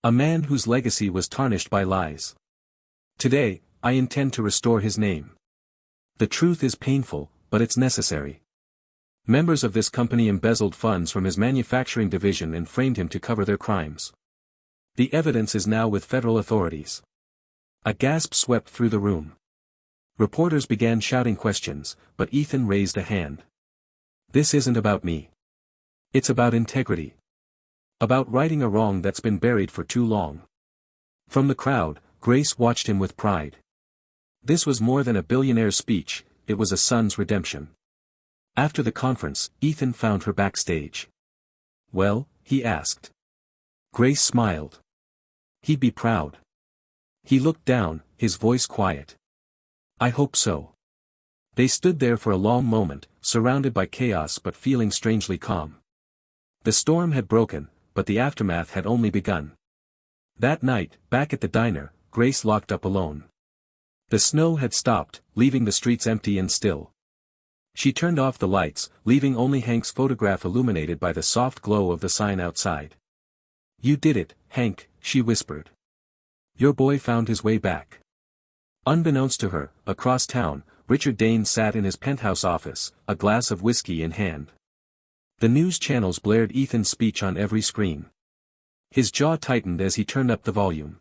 S1: "A man whose legacy was tarnished by lies. Today, I intend to restore his name. The truth is painful, but it's necessary. Members of this company embezzled funds from his manufacturing division and framed him to cover their crimes. The evidence is now with federal authorities." A gasp swept through the room. Reporters began shouting questions, but Ethan raised a hand. "This isn't about me. It's about integrity. About righting a wrong that's been buried for too long." From the crowd, Grace watched him with pride. This was more than a billionaire's speech, it was a son's redemption. After the conference, Ethan found her backstage. "Well?" he asked. Grace smiled. "He'd be proud." He looked down, his voice quiet. "I hope so." They stood there for a long moment, surrounded by chaos but feeling strangely calm. The storm had broken, but the aftermath had only begun. That night, back at the diner, Grace locked up alone. The snow had stopped, leaving the streets empty and still. She turned off the lights, leaving only Hank's photograph illuminated by the soft glow of the sign outside. "You did it, Hank," she whispered. "Your boy found his way back." Unbeknownst to her, across town, Richard Dane sat in his penthouse office, a glass of whiskey in hand. The news channels blared Ethan's speech on every screen. His jaw tightened as he turned up the volume.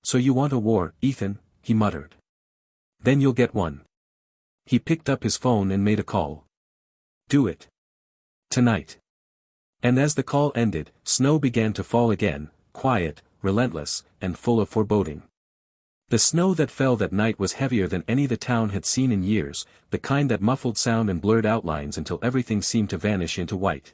S1: "So you want a war, Ethan," he muttered. "Then you'll get one." He picked up his phone and made a call. "Do it. Tonight." And as the call ended, snow began to fall again, quiet, relentless, and full of foreboding. The snow that fell that night was heavier than any the town had seen in years, the kind that muffled sound and blurred outlines until everything seemed to vanish into white.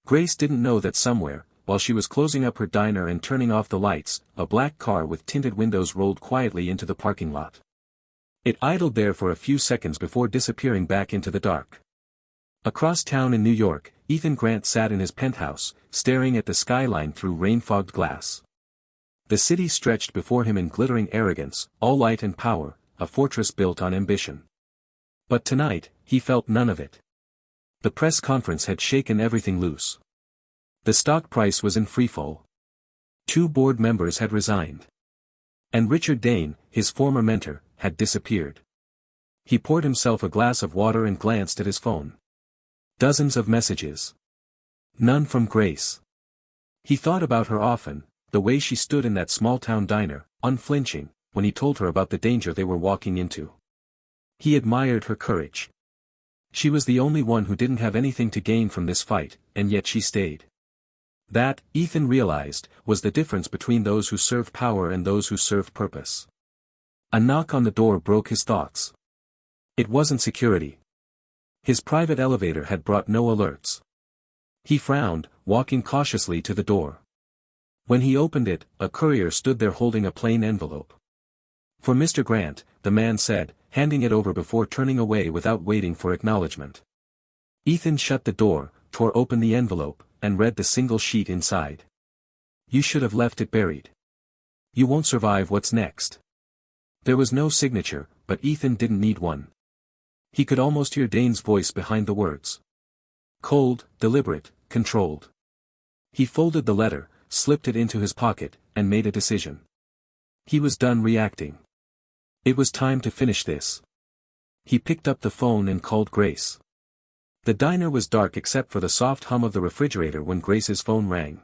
S1: Grace didn't know that somewhere, while she was closing up her diner and turning off the lights, a black car with tinted windows rolled quietly into the parking lot. It idled there for a few seconds before disappearing back into the dark. Across town in New York, Ethan Grant sat in his penthouse, staring at the skyline through rain-fogged glass. The city stretched before him in glittering arrogance, all light and power, a fortress built on ambition. But tonight, he felt none of it. The press conference had shaken everything loose. The stock price was in freefall. 2 board members had resigned. And Richard Dane, his former mentor, had disappeared. He poured himself a glass of water and glanced at his phone. Dozens of messages. None from Grace. He thought about her often, the way she stood in that small-town diner, unflinching, when he told her about the danger they were walking into. He admired her courage. She was the only one who didn't have anything to gain from this fight, and yet she stayed. That, Ethan realized, was the difference between those who serve power and those who serve purpose. A knock on the door broke his thoughts. It wasn't security. His private elevator had brought no alerts. He frowned, walking cautiously to the door. When he opened it, a courier stood there holding a plain envelope. "For Mr. Grant," the man said, handing it over before turning away without waiting for acknowledgement. Ethan shut the door, tore open the envelope, and read the single sheet inside. "You should have left it buried. You won't survive what's next." There was no signature, but Ethan didn't need one. He could almost hear Dane's voice behind the words. Cold, deliberate, controlled. He folded the letter, slipped it into his pocket, and made a decision. He was done reacting. It was time to finish this. He picked up the phone and called Grace. The diner was dark except for the soft hum of the refrigerator when Grace's phone rang.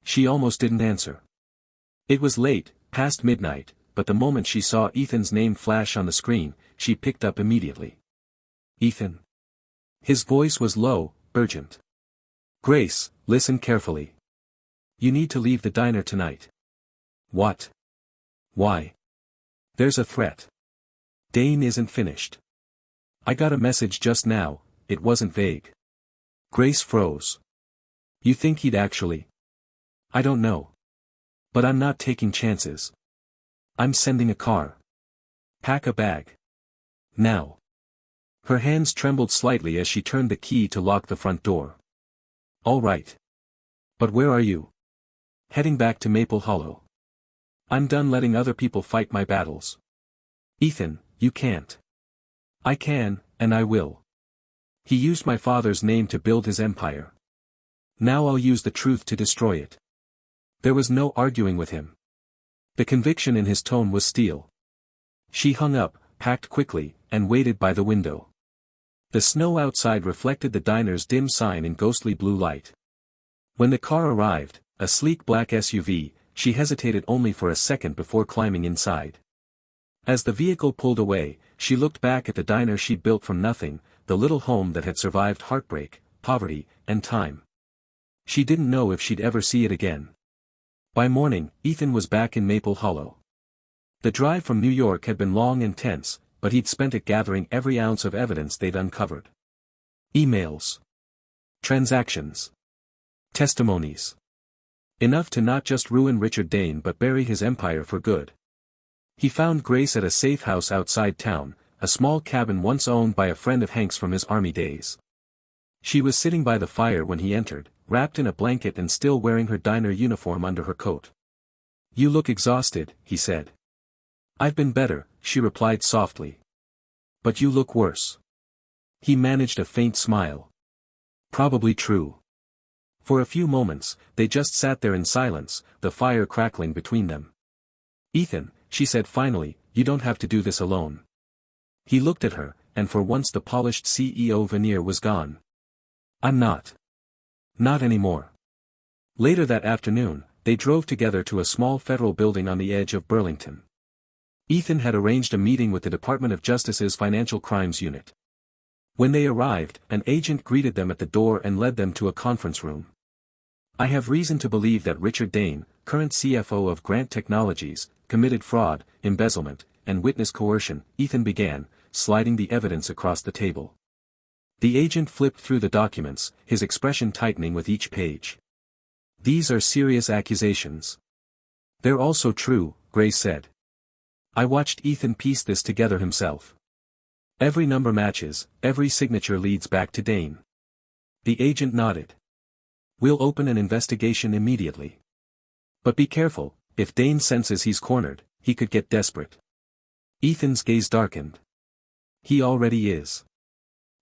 S1: She almost didn't answer. It was late, past midnight, but the moment she saw Ethan's name flash on the screen, she picked up immediately. "Ethan." His voice was low, urgent. "Grace, listen carefully. You need to leave the diner tonight. What? Why? There's a threat. Dane isn't finished. I got a message just now, it wasn't vague. Grace froze. You think he'd actually? I don't know. But I'm not taking chances. I'm sending a car. Pack a bag. Now. Her hands trembled slightly as she turned the key to lock the front door. All right. But where are you? Heading back to Maple Hollow. I'm done letting other people fight my battles. Ethan, you can't. I can, and I will. He used my father's name to build his empire. Now I'll use the truth to destroy it. There was no arguing with him. The conviction in his tone was steel. She hung up, packed quickly, and waited by the window. The snow outside reflected the diner's dim sign in ghostly blue light. When the car arrived, a sleek black SUV, she hesitated only for a second before climbing inside. As the vehicle pulled away, she looked back at the diner she'd built from nothing, the little home that had survived heartbreak, poverty, and time. She didn't know if she'd ever see it again. By morning, Ethan was back in Maple Hollow. The drive from New York had been long and tense, but he'd spent it gathering every ounce of evidence they'd uncovered. Emails. Transactions. Testimonies. Enough to not just ruin Richard Dane but bury his empire for good. He found Grace at a safe house outside town, a small cabin once owned by a friend of Hank's from his army days. She was sitting by the fire when he entered, wrapped in a blanket and still wearing her diner uniform under her coat. You look exhausted, he said. I've been better, she replied softly. But you look worse. He managed a faint smile. Probably true. For a few moments, they just sat there in silence, the fire crackling between them. Ethan, she said finally, you don't have to do this alone. He looked at her, and for once the polished CEO veneer was gone. I'm not. Not anymore. Later that afternoon, they drove together to a small federal building on the edge of Burlington. Ethan had arranged a meeting with the Department of Justice's Financial Crimes Unit. When they arrived, an agent greeted them at the door and led them to a conference room. I have reason to believe that Richard Dane, current CFO of Grant Technologies, committed fraud, embezzlement, and witness coercion, Ethan began, sliding the evidence across the table. The agent flipped through the documents, his expression tightening with each page. These are serious accusations. They're also true, Grace said. I watched Ethan piece this together himself. Every number matches, every signature leads back to Dane. The agent nodded. We'll open an investigation immediately. But be careful, if Dane senses he's cornered, he could get desperate. Ethan's gaze darkened. He already is.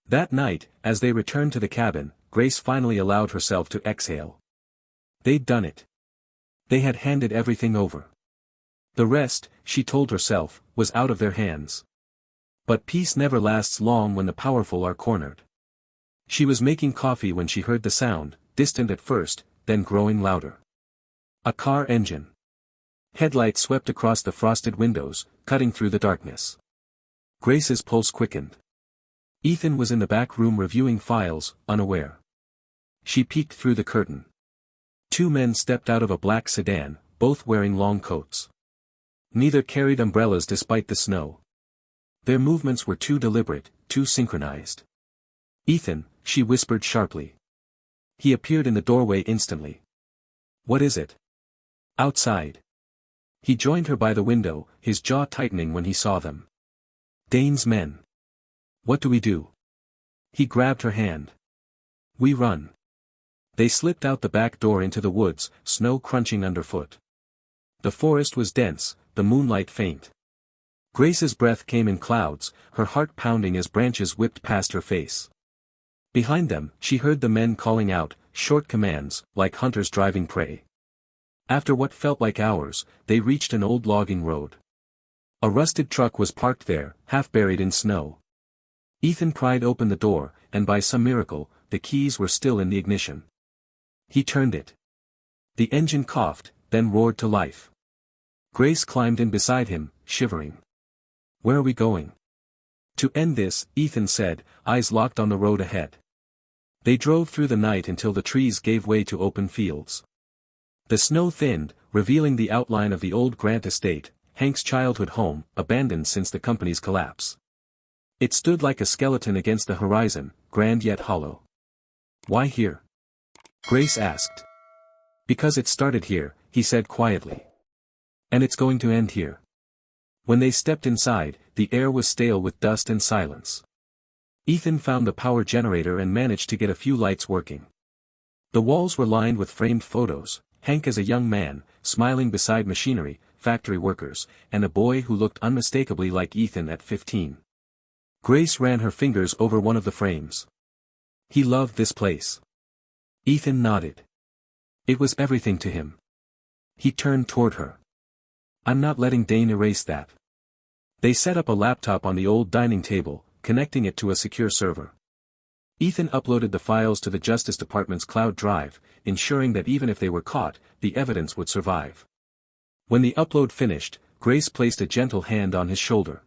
S1: That night, as they returned to the cabin, Grace finally allowed herself to exhale. They'd done it. They had handed everything over. The rest, she told herself, was out of their hands. But peace never lasts long when the powerful are cornered. She was making coffee when she heard the sound, distant at first, then growing louder. A car engine. Headlights swept across the frosted windows, cutting through the darkness. Grace's pulse quickened. Ethan was in the back room reviewing files, unaware. She peeked through the curtain. Two men stepped out of a black sedan, both wearing long coats. Neither carried umbrellas despite the snow. Their movements were too deliberate, too synchronized. Ethan, she whispered sharply. He appeared in the doorway instantly. What is it? Outside. He joined her by the window, his jaw tightening when he saw them. Dane's men. What do we do? He grabbed her hand. We run. They slipped out the back door into the woods, snow crunching underfoot. The forest was dense, the moonlight faint. Grace's breath came in clouds, her heart pounding as branches whipped past her face. Behind them, she heard the men calling out, short commands, like hunters driving prey. After what felt like hours, they reached an old logging road. A rusted truck was parked there, half buried in snow. Ethan pried open the door, and by some miracle, the keys were still in the ignition. He turned it. The engine coughed, then roared to life. Grace climbed in beside him, shivering. Where are we going? To end this, Ethan said, eyes locked on the road ahead. They drove through the night until the trees gave way to open fields. The snow thinned, revealing the outline of the old Grant estate, Hank's childhood home, abandoned since the company's collapse. It stood like a skeleton against the horizon, grand yet hollow. "Why here?" Grace asked. "Because it started here," he said quietly. "And it's going to end here." When they stepped inside, the air was stale with dust and silence. Ethan found the power generator and managed to get a few lights working. The walls were lined with framed photos, Hank as a young man, smiling beside machinery, factory workers, and a boy who looked unmistakably like Ethan at 15. Grace ran her fingers over one of the frames. "He loved this place." Ethan nodded. It was everything to him. He turned toward her. "I'm not letting Dane erase that." They set up a laptop on the old dining table, connecting it to a secure server. Ethan uploaded the files to the Justice Department's cloud drive, ensuring that even if they were caught, the evidence would survive. When the upload finished, Grace placed a gentle hand on his shoulder.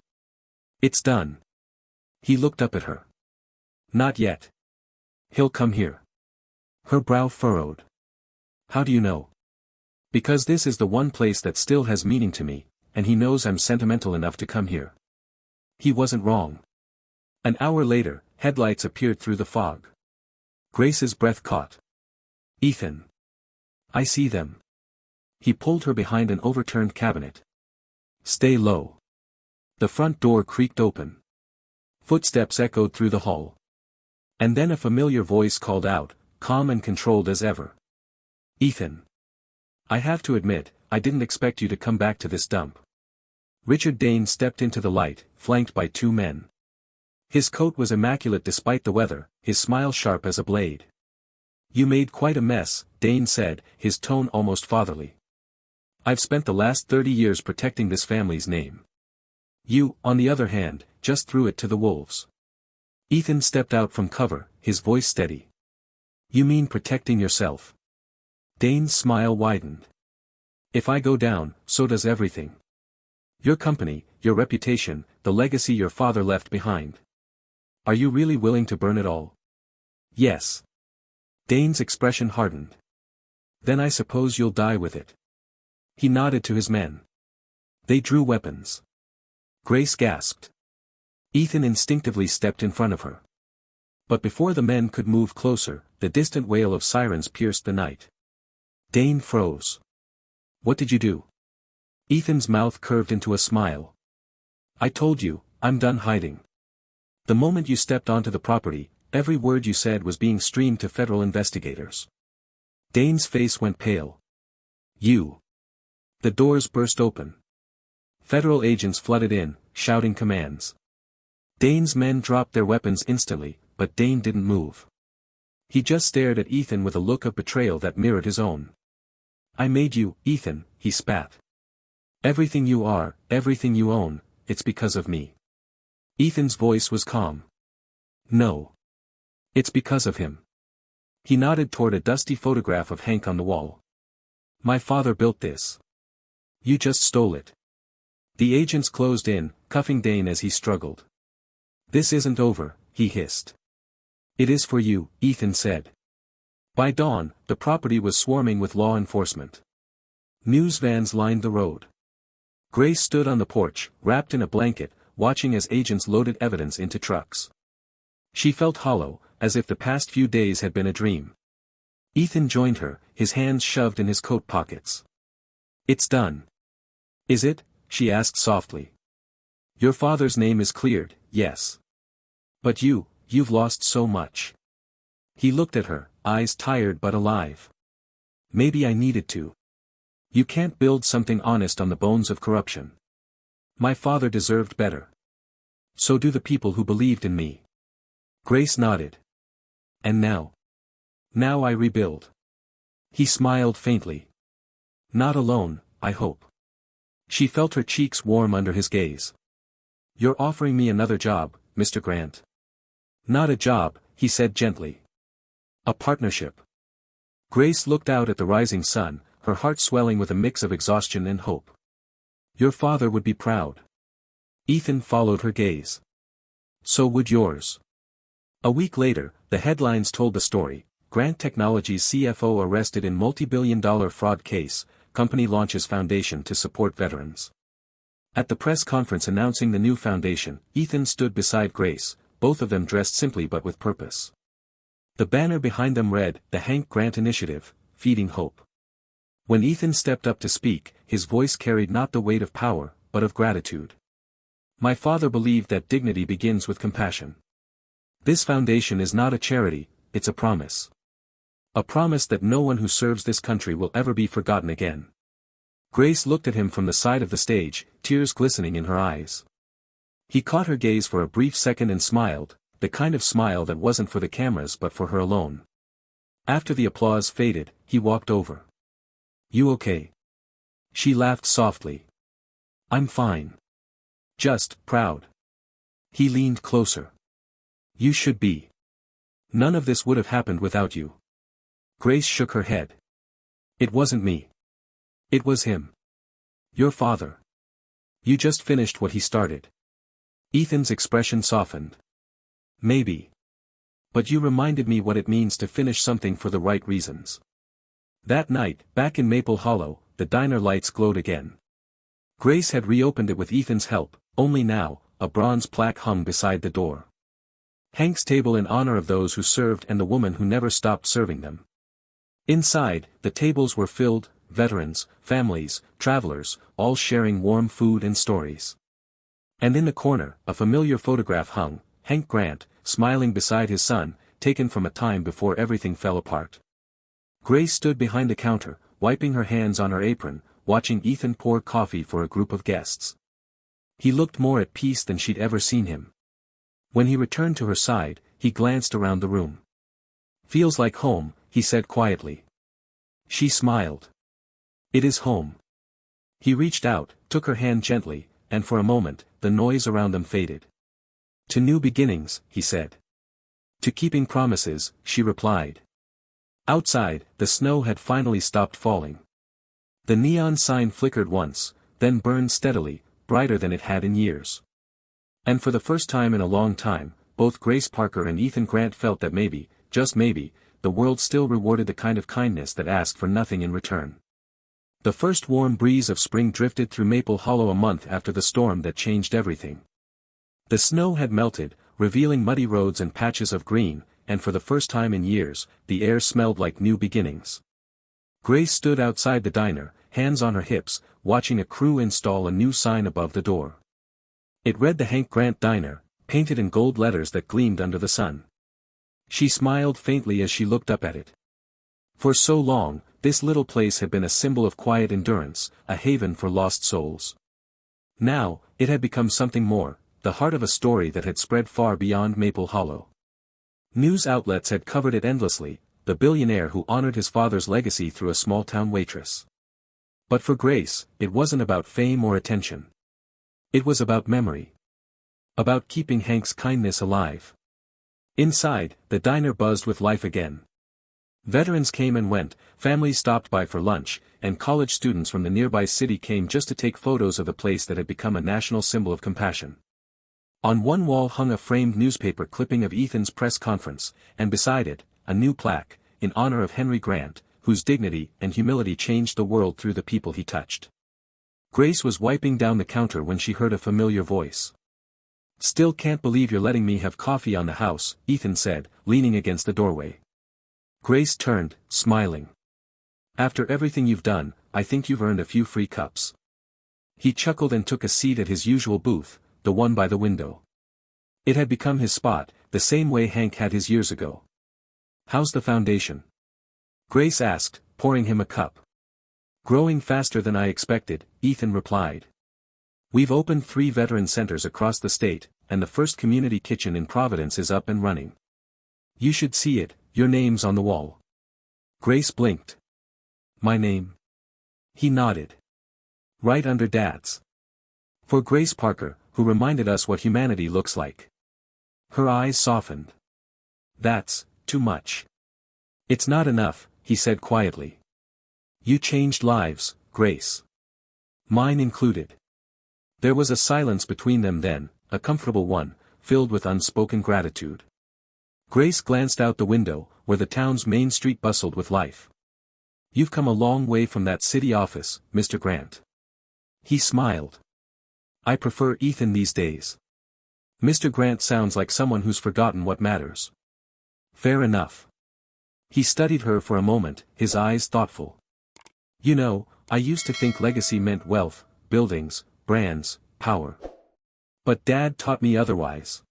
S1: "It's done." He looked up at her. "Not yet. He'll come here." Her brow furrowed. "How do you know?" "Because this is the one place that still has meaning to me, and he knows I'm sentimental enough to come here." He wasn't wrong. An hour later, headlights appeared through the fog. Grace's breath caught. "Ethan. I see them." He pulled her behind an overturned cabinet. "Stay low." The front door creaked open. Footsteps echoed through the hall. And then a familiar voice called out, calm and controlled as ever. "Ethan. I have to admit, I didn't expect you to come back to this dump." Richard Dane stepped into the light, flanked by two men. His coat was immaculate despite the weather, his smile sharp as a blade. "You made quite a mess," Dane said, his tone almost fatherly. "I've spent the last 30 years protecting this family's name. You, on the other hand, just threw it to the wolves." Ethan stepped out from cover, his voice steady. "You mean protecting yourself?" Dane's smile widened. "If I go down, so does everything. Your company, your reputation, the legacy your father left behind. Are you really willing to burn it all?" "Yes." Dane's expression hardened. "Then I suppose you'll die with it." He nodded to his men. They drew weapons. Grace gasped. Ethan instinctively stepped in front of her. But before the men could move closer, the distant wail of sirens pierced the night. Dane froze. "What did you do?" Ethan's mouth curved into a smile. "I told you, I'm done hiding. The moment you stepped onto the property, every word you said was being streamed to federal investigators." Dane's face went pale. "You." The doors burst open. Federal agents flooded in, shouting commands. Dane's men dropped their weapons instantly, but Dane didn't move. He just stared at Ethan with a look of betrayal that mirrored his own. "I made you, Ethan," he spat. "Everything you are, everything you own, it's because of me." Ethan's voice was calm. "No. It's because of him." He nodded toward a dusty photograph of Hank on the wall. "My father built this. You just stole it." The agents closed in, cuffing Dane as he struggled. "This isn't over," he hissed. "It is for you," Ethan said. By dawn, the property was swarming with law enforcement. News vans lined the road. Grace stood on the porch, wrapped in a blanket, watching as agents loaded evidence into trucks. She felt hollow, as if the past few days had been a dream. Ethan joined her, his hands shoved in his coat pockets. "It's done." "Is it?" she asked softly. "Your father's name is cleared, yes. But you've lost so much." He looked at her, eyes tired but alive. "Maybe I needed to. You can't build something honest on the bones of corruption. My father deserved better. So do the people who believed in me." Grace nodded. "And now? Now I rebuild." He smiled faintly. "Not alone, I hope." She felt her cheeks warm under his gaze. "You're offering me another job, Mr. Grant." "Not a job," he said gently. "A partnership." Grace looked out at the rising sun, her heart swelling with a mix of exhaustion and hope. "Your father would be proud." Ethan followed her gaze. "So would yours." A week later, the headlines told the story. Grant Technologies CFO arrested in multi-billion-dollar fraud case, company launches foundation to support veterans. At the press conference announcing the new foundation, Ethan stood beside Grace, both of them dressed simply but with purpose. The banner behind them read, "The Hank Grant Initiative, Feeding Hope." When Ethan stepped up to speak, his voice carried not the weight of power, but of gratitude. "My father believed that dignity begins with compassion. This foundation is not a charity, it's a promise. A promise that no one who serves this country will ever be forgotten again." Grace looked at him from the side of the stage, tears glistening in her eyes. He caught her gaze for a brief second and smiled, the kind of smile that wasn't for the cameras but for her alone. After the applause faded, he walked over. "You okay?" She laughed softly. "I'm fine. Just proud." He leaned closer. "You should be. None of this would have happened without you." Grace shook her head. "It wasn't me. It was him. Your father. You just finished what he started." Ethan's expression softened. "Maybe. But you reminded me what it means to finish something for the right reasons." That night, back in Maple Hollow, the diner lights glowed again. Grace had reopened it with Ethan's help, only now, a bronze plaque hung beside the door. Hank's table in honor of those who served and the woman who never stopped serving them. Inside, the tables were filled, veterans, families, travelers, all sharing warm food and stories. And in the corner, a familiar photograph hung, Hank Grant, smiling beside his son, taken from a time before everything fell apart. Grace stood behind the counter, wiping her hands on her apron, watching Ethan pour coffee for a group of guests. He looked more at peace than she'd ever seen him. When he returned to her side, he glanced around the room. "Feels like home," he said quietly. She smiled. "It is home." He reached out, took her hand gently, and for a moment, the noise around them faded. "To new beginnings," he said. "To keeping promises," she replied. Outside, the snow had finally stopped falling. The neon sign flickered once, then burned steadily, brighter than it had in years. And for the first time in a long time, both Grace Parker and Ethan Grant felt that maybe, just maybe, the world still rewarded the kind of kindness that asked for nothing in return. The first warm breeze of spring drifted through Maple Hollow a month after the storm that changed everything. The snow had melted, revealing muddy roads and patches of green, and for the first time in years, the air smelled like new beginnings. Grace stood outside the diner, hands on her hips, watching a crew install a new sign above the door. It read the Hank Grant Diner, painted in gold letters that gleamed under the sun. She smiled faintly as she looked up at it. For so long, this little place had been a symbol of quiet endurance, a haven for lost souls. Now, it had become something more, the heart of a story that had spread far beyond Maple Hollow. News outlets had covered it endlessly, the billionaire who honored his father's legacy through a small-town waitress. But for Grace, it wasn't about fame or attention. It was about memory. About keeping Hank's kindness alive. Inside, the diner buzzed with life again. Veterans came and went, families stopped by for lunch, and college students from the nearby city came just to take photos of the place that had become a national symbol of compassion. On one wall hung a framed newspaper clipping of Ethan's press conference, and beside it, a new plaque, in honor of Henry Grant, whose dignity and humility changed the world through the people he touched. Grace was wiping down the counter when she heard a familiar voice. "Still can't believe you're letting me have coffee on the house," Ethan said, leaning against the doorway. Grace turned, smiling. "After everything you've done, I think you've earned a few free cups." He chuckled and took a seat at his usual booth, the one by the window. It had become his spot, the same way Hank had his years ago. "How's the foundation?" Grace asked, pouring him a cup. "Growing faster than I expected," Ethan replied. "We've opened 3 veteran centers across the state, and the first community kitchen in Providence is up and running. You should see it, your name's on the wall." Grace blinked. "My name?" He nodded. "Right under Dad's." For Grace Parker, who reminded us what humanity looks like. Her eyes softened. "That's too much." "It's not enough," he said quietly. "You changed lives, Grace. Mine included." There was a silence between them then, a comfortable one, filled with unspoken gratitude. Grace glanced out the window, where the town's main street bustled with life. "You've come a long way from that city office, Mr. Grant." He smiled. "I prefer Ethan these days. Mr. Grant sounds like someone who's forgotten what matters." "Fair enough." He studied her for a moment, his eyes thoughtful. "You know, I used to think legacy meant wealth, buildings, brands, power. But Dad taught me otherwise.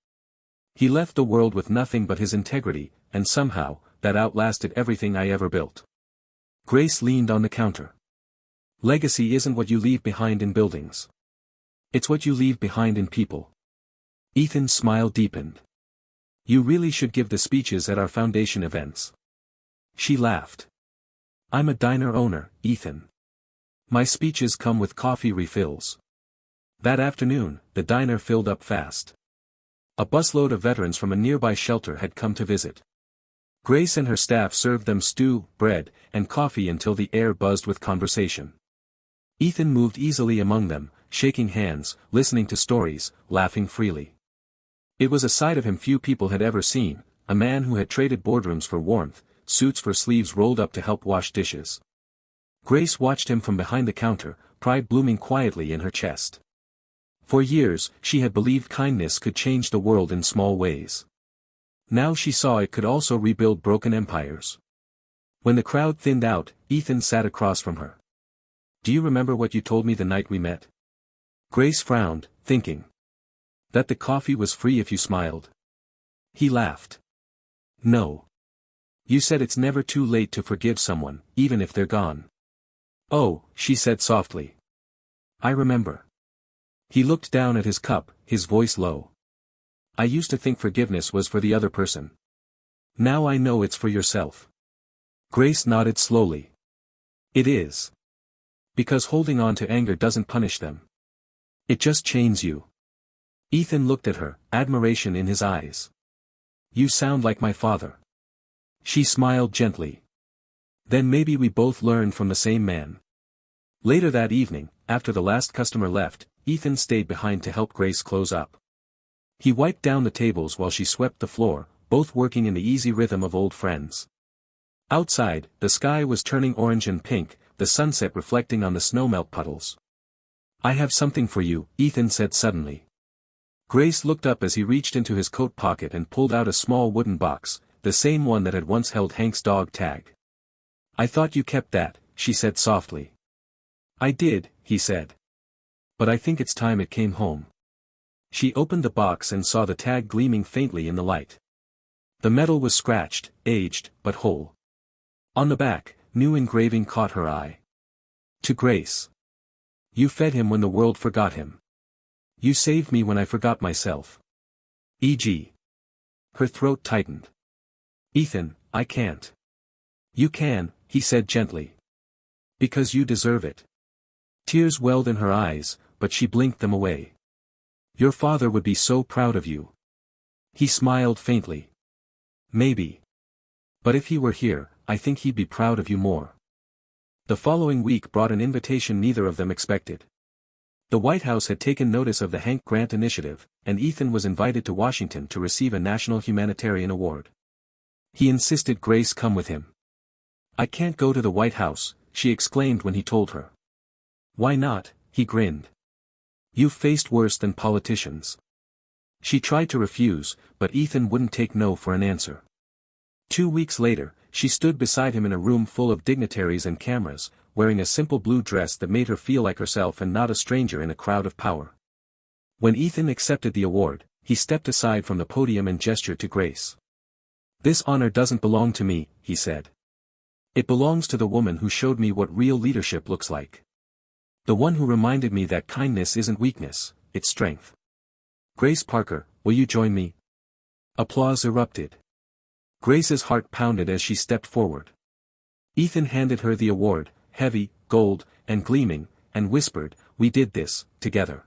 S1: He left the world with nothing but his integrity, and somehow, that outlasted everything I ever built." Grace leaned on the counter. "Legacy isn't what you leave behind in buildings. It's what you leave behind in people." Ethan's smile deepened. "You really should give the speeches at our foundation events." She laughed. "I'm a diner owner, Ethan. My speeches come with coffee refills." That afternoon, the diner filled up fast. A busload of veterans from a nearby shelter had come to visit. Grace and her staff served them stew, bread, and coffee until the air buzzed with conversation. Ethan moved easily among them, shaking hands, listening to stories, laughing freely. It was a side of him few people had ever seen, a man who had traded boardrooms for warmth, suits for sleeves rolled up to help wash dishes. Grace watched him from behind the counter, pride blooming quietly in her chest. For years, she had believed kindness could change the world in small ways. Now she saw it could also rebuild broken empires. When the crowd thinned out, Ethan sat across from her. "Do you remember what you told me the night we met?" Grace frowned, thinking. "That the coffee was free if you smiled?" He laughed. "No. You said it's never too late to forgive someone, even if they're gone." "Oh," she said softly. "I remember." He looked down at his cup, his voice low. "I used to think forgiveness was for the other person. Now I know it's for yourself." Grace nodded slowly. "It is. Because holding on to anger doesn't punish them. It just chains you." Ethan looked at her, admiration in his eyes. "You sound like my father." She smiled gently. "Then maybe we both learned from the same man." Later that evening, after the last customer left, Ethan stayed behind to help Grace close up. He wiped down the tables while she swept the floor, both working in the easy rhythm of old friends. Outside, the sky was turning orange and pink, the sunset reflecting on the snowmelt puddles. "I have something for you," Ethan said suddenly. Grace looked up as he reached into his coat pocket and pulled out a small wooden box, the same one that had once held Hank's dog Tag. "I thought you kept that," she said softly. "I did," he said. "But I think it's time it came home." She opened the box and saw the tag gleaming faintly in the light. The metal was scratched, aged, but whole. On the back, new engraving caught her eye. "To Grace. You fed him when the world forgot him. You saved me when I forgot myself. E.g." Her throat tightened. "Ethan, I can't." "You can," he said gently. "Because you deserve it." Tears welled in her eyes, but she blinked them away. "Your father would be so proud of you." He smiled faintly. "Maybe. But if he were here, I think he'd be proud of you more." The following week brought an invitation neither of them expected. The White House had taken notice of the Hank Grant Initiative, and Ethan was invited to Washington to receive a National Humanitarian Award. He insisted Grace come with him. "I can't go to the White House," she exclaimed when he told her. "Why not?" he grinned. "You've faced worse than politicians." She tried to refuse, but Ethan wouldn't take no for an answer. 2 weeks later, she stood beside him in a room full of dignitaries and cameras, wearing a simple blue dress that made her feel like herself and not a stranger in a crowd of power. When Ethan accepted the award, he stepped aside from the podium and gestured to Grace. "This honor doesn't belong to me," he said. "It belongs to the woman who showed me what real leadership looks like. The one who reminded me that kindness isn't weakness, it's strength. Grace Parker, will you join me?" Applause erupted. Grace's heart pounded as she stepped forward. Ethan handed her the award, heavy, gold, and gleaming, and whispered, "We did this, together."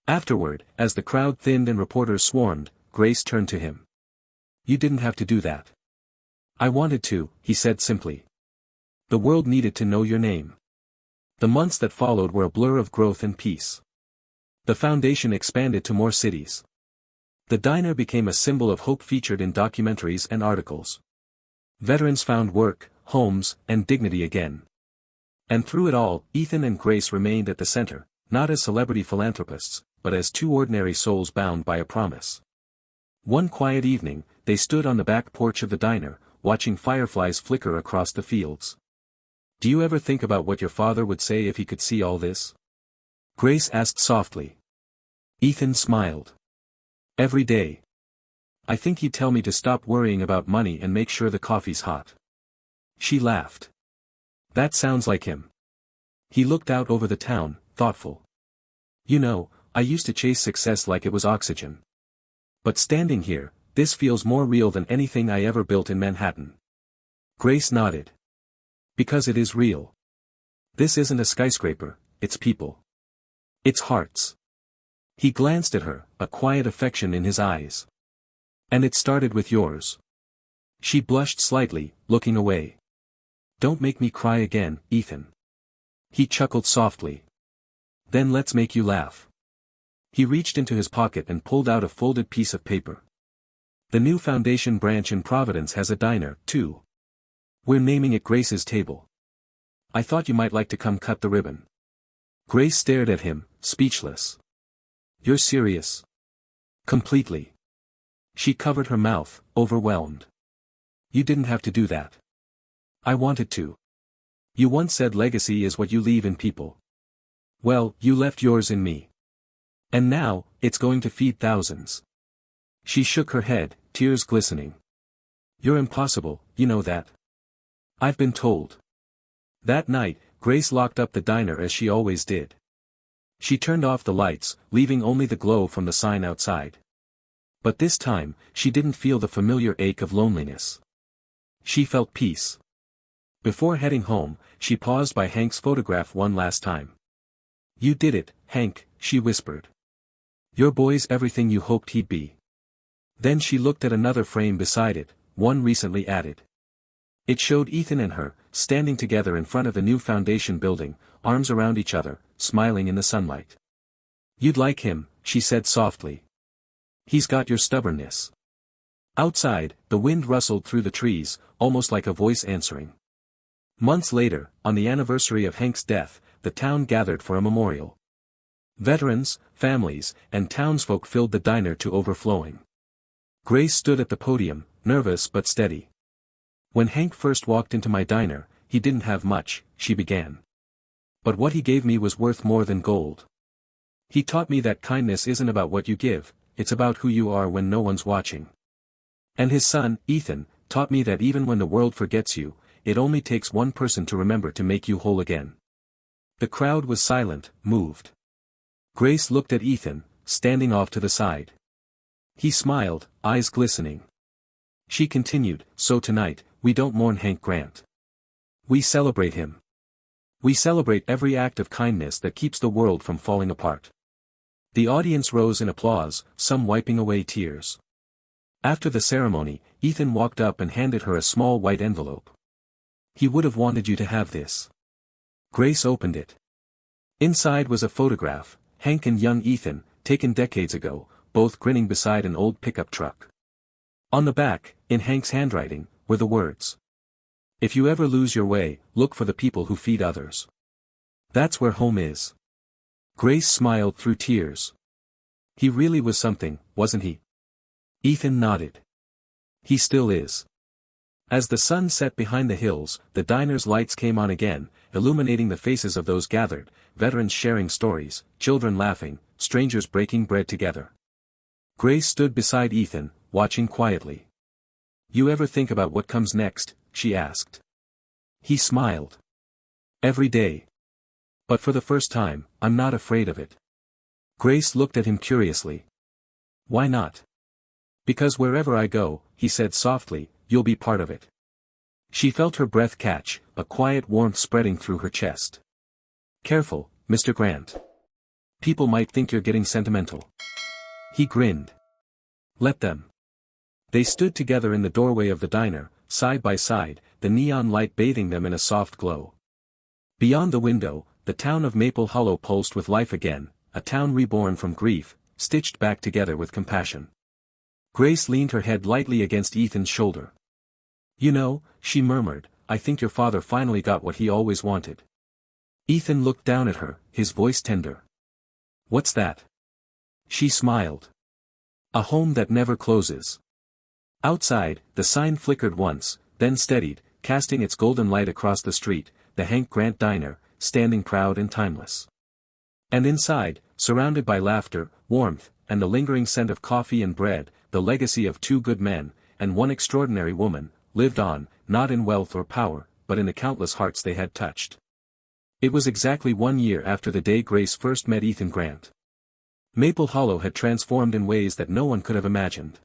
S1: Afterward, as the crowd thinned and reporters swarmed, Grace turned to him. "You didn't have to do that." "I wanted to," he said simply. "The world needed to know your name." The months that followed were a blur of growth and peace. The foundation expanded to more cities. The diner became a symbol of hope featured in documentaries and articles. Veterans found work, homes, and dignity again. And through it all, Ethan and Grace remained at the center, not as celebrity philanthropists, but as two ordinary souls bound by a promise. One quiet evening, they stood on the back porch of the diner, watching fireflies flicker across the fields. "Do you ever think about what your father would say if he could see all this?" Grace asked softly. Ethan smiled. "Every day. I think he'd tell me to stop worrying about money and make sure the coffee's hot." She laughed. "That sounds like him." He looked out over the town, thoughtful. "You know, I used to chase success like it was oxygen. But standing here, this feels more real than anything I ever built in Manhattan." Grace nodded. "Because it is real. This isn't a skyscraper, it's people. It's hearts." He glanced at her, a quiet affection in his eyes. "And it started with yours." She blushed slightly, looking away. "Don't make me cry again, Ethan." He chuckled softly. "Then let's make you laugh." He reached into his pocket and pulled out a folded piece of paper. "The new foundation branch in Providence has a diner, too. We're naming it Grace's Table. I thought you might like to come cut the ribbon." Grace stared at him, speechless. "You're serious?" "Completely." She covered her mouth, overwhelmed. "You didn't have to do that." "I wanted to. You once said legacy is what you leave in people. Well, you left yours in me. And now, it's going to feed thousands." She shook her head, tears glistening. "You're impossible, you know that." "I've been told." That night, Grace locked up the diner as she always did. She turned off the lights, leaving only the glow from the sign outside. But this time, she didn't feel the familiar ache of loneliness. She felt peace. Before heading home, she paused by Hank's photograph one last time. "You did it, Hank," she whispered. "Your boy's everything you hoped he'd be." Then she looked at another frame beside it, one recently added. It showed Ethan and her, standing together in front of the new foundation building, arms around each other, smiling in the sunlight. "You'd like him," she said softly. "He's got your stubbornness." Outside, the wind rustled through the trees, almost like a voice answering. Months later, on the anniversary of Hank's death, the town gathered for a memorial. Veterans, families, and townsfolk filled the diner to overflowing. Grace stood at the podium, nervous but steady. "When Hank first walked into my diner, he didn't have much," she began. "But what he gave me was worth more than gold. He taught me that kindness isn't about what you give, it's about who you are when no one's watching. And his son, Ethan, taught me that even when the world forgets you, it only takes one person to remember to make you whole again." The crowd was silent, moved. Grace looked at Ethan, standing off to the side. He smiled, eyes glistening. She continued, "So tonight, we don't mourn Hank Grant. We celebrate him. We celebrate every act of kindness that keeps the world from falling apart." The audience rose in applause, some wiping away tears. After the ceremony, Ethan walked up and handed her a small white envelope. "He would have wanted you to have this." Grace opened it. Inside was a photograph, Hank and young Ethan, taken decades ago, both grinning beside an old pickup truck. On the back, in Hank's handwriting, were the words, "If you ever lose your way, look for the people who feed others. That's where home is." Grace smiled through tears. He really was something, wasn't he? Ethan nodded. He still is. As the sun set behind the hills, the diner's lights came on again, illuminating the faces of those gathered, veterans sharing stories, children laughing, strangers breaking bread together. Grace stood beside Ethan, watching quietly. "You ever think about what comes next?" she asked. He smiled. "Every day. But for the first time, I'm not afraid of it." Grace looked at him curiously. "Why not?" "Because wherever I go," he said softly, "you'll be part of it." She felt her breath catch, a quiet warmth spreading through her chest. "Careful, Mr. Grant. People might think you're getting sentimental." He grinned. "Let them." They stood together in the doorway of the diner, side by side, the neon light bathing them in a soft glow. Beyond the window, the town of Maple Hollow pulsed with life again, a town reborn from grief, stitched back together with compassion. Grace leaned her head lightly against Ethan's shoulder. You know, she murmured, I think your father finally got what he always wanted. Ethan looked down at her, his voice tender. What's that? She smiled. A home that never closes. Outside, the sign flickered once, then steadied, casting its golden light across the street, the Hank Grant Diner, standing proud and timeless. And inside, surrounded by laughter, warmth, and the lingering scent of coffee and bread, the legacy of two good men, and one extraordinary woman, lived on, not in wealth or power, but in the countless hearts they had touched. It was exactly 1 year after the day Grace first met Ethan Grant. Maple Hollow had transformed in ways that no one could have imagined.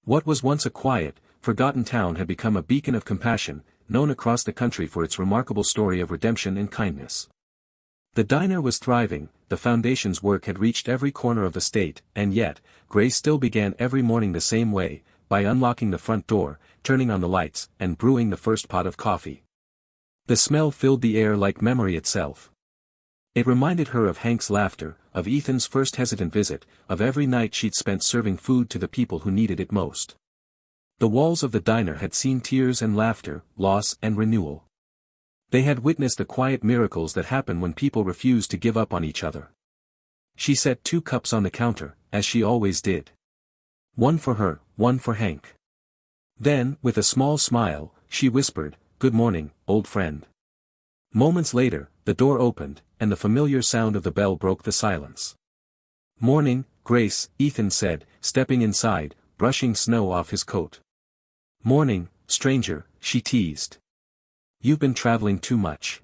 S1: What was once a quiet, forgotten town had become a beacon of compassion, known across the country for its remarkable story of redemption and kindness. The diner was thriving, the foundation's work had reached every corner of the state, and yet, Grace still began every morning the same way, by unlocking the front door, turning on the lights, and brewing the first pot of coffee. The smell filled the air like memory itself. It reminded her of Hank's laughter, of Ethan's first hesitant visit, of every night she'd spent serving food to the people who needed it most. The walls of the diner had seen tears and laughter, loss and renewal. They had witnessed the quiet miracles that happen when people refuse to give up on each other. She set 2 cups on the counter, as she always did. One for her, one for Hank. Then, with a small smile, she whispered, "Good morning, old friend." Moments later, the door opened, and the familiar sound of the bell broke the silence. "Morning, Grace," Ethan said, stepping inside, brushing snow off his coat. "Morning, stranger," she teased. "You've been traveling too much.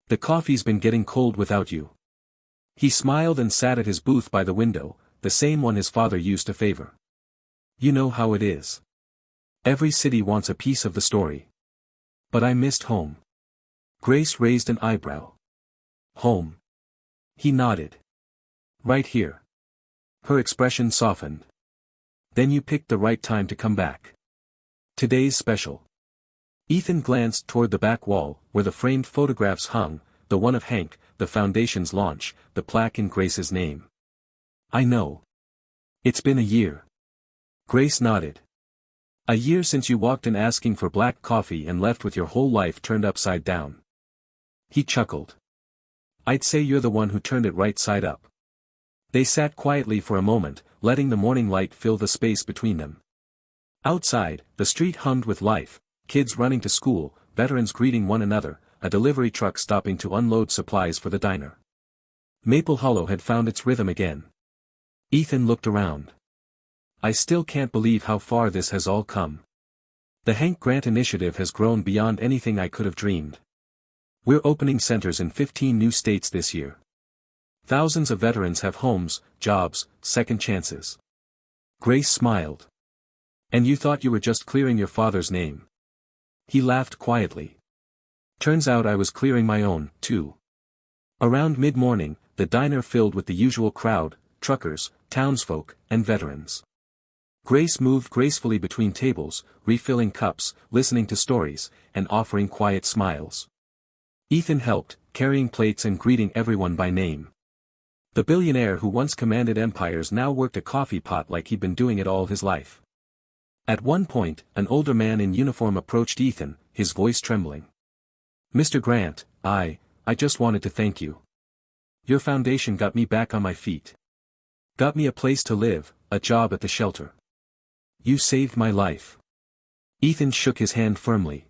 S1: The coffee's been getting cold without you." He smiled and sat at his booth by the window, the same one his father used to favor. "You know how it is. Every city wants a piece of the story. But I missed home." Grace raised an eyebrow. "Home?" He nodded. "Right here." Her expression softened. "Then you picked the right time to come back. Today's special." Ethan glanced toward the back wall, where the framed photographs hung, the one of Hank, the foundation's launch, the plaque in Grace's name. "I know. It's been a year." Grace nodded. "A year since you walked in asking for black coffee and left with your whole life turned upside down." He chuckled. "I'd say you're the one who turned it right side up." They sat quietly for a moment, letting the morning light fill the space between them. Outside, the street hummed with life, kids running to school, veterans greeting one another, a delivery truck stopping to unload supplies for the diner. Maple Hollow had found its rhythm again. Ethan looked around. "I still can't believe how far this has all come. The Hank Grant initiative has grown beyond anything I could have dreamed. We're opening centers in 15 new states this year. Thousands of veterans have homes, jobs, second chances." Grace smiled. "And you thought you were just clearing your father's name." He laughed quietly. "Turns out I was clearing my own, too." Around mid-morning, the diner filled with the usual crowd, truckers, townsfolk, and veterans. Grace moved gracefully between tables, refilling cups, listening to stories, and offering quiet smiles. Ethan helped, carrying plates and greeting everyone by name. The billionaire who once commanded empires now worked a coffee pot like he'd been doing it all his life. At one point, an older man in uniform approached Ethan, his voice trembling. "Mr. Grant, I just wanted to thank you. Your foundation got me back on my feet. Got me a place to live, a job at the shelter. You saved my life." Ethan shook his hand firmly.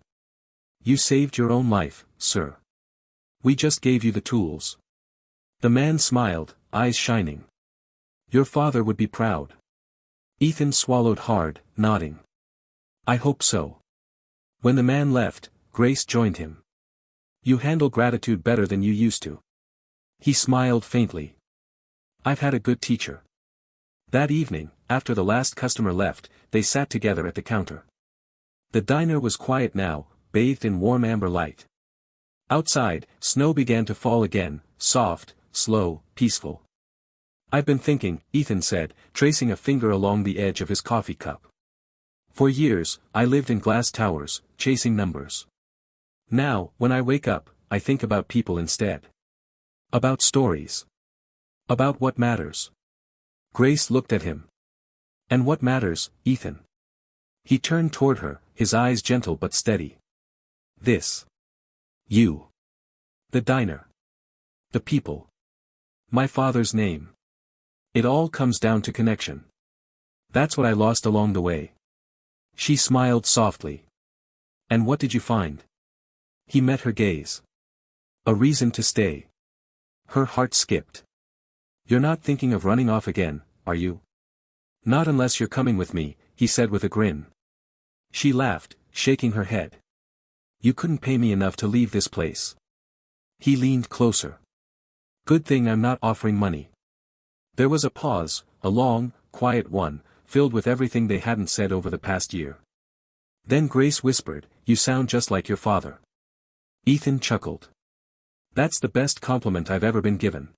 S1: "You saved your own life, sir. We just gave you the tools." The man smiled, eyes shining. "Your father would be proud." Ethan swallowed hard, nodding. "I hope so." When the man left, Grace joined him. "You handle gratitude better than you used to." He smiled faintly. "I've had a good teacher." That evening, after the last customer left, they sat together at the counter. The diner was quiet now, bathed in warm amber light. Outside, snow began to fall again, soft, slow, peaceful. "I've been thinking," Ethan said, tracing a finger along the edge of his coffee cup. "For years, I lived in glass towers, chasing numbers. Now, when I wake up, I think about people instead. About stories. About what matters." Grace looked at him. "And what matters, Ethan?" He turned toward her, his eyes gentle but steady. This. You. The diner. The people. My father's name. It all comes down to connection. That's what I lost along the way. She smiled softly. And what did you find? He met her gaze. A reason to stay. Her heart skipped. You're not thinking of running off again, are you? Not unless you're coming with me, he said with a grin. She laughed, shaking her head. You couldn't pay me enough to leave this place. He leaned closer. Good thing I'm not offering money. There was a pause, a long, quiet one, filled with everything they hadn't said over the past year. Then Grace whispered, You sound just like your father. Ethan chuckled. That's the best compliment I've ever been given.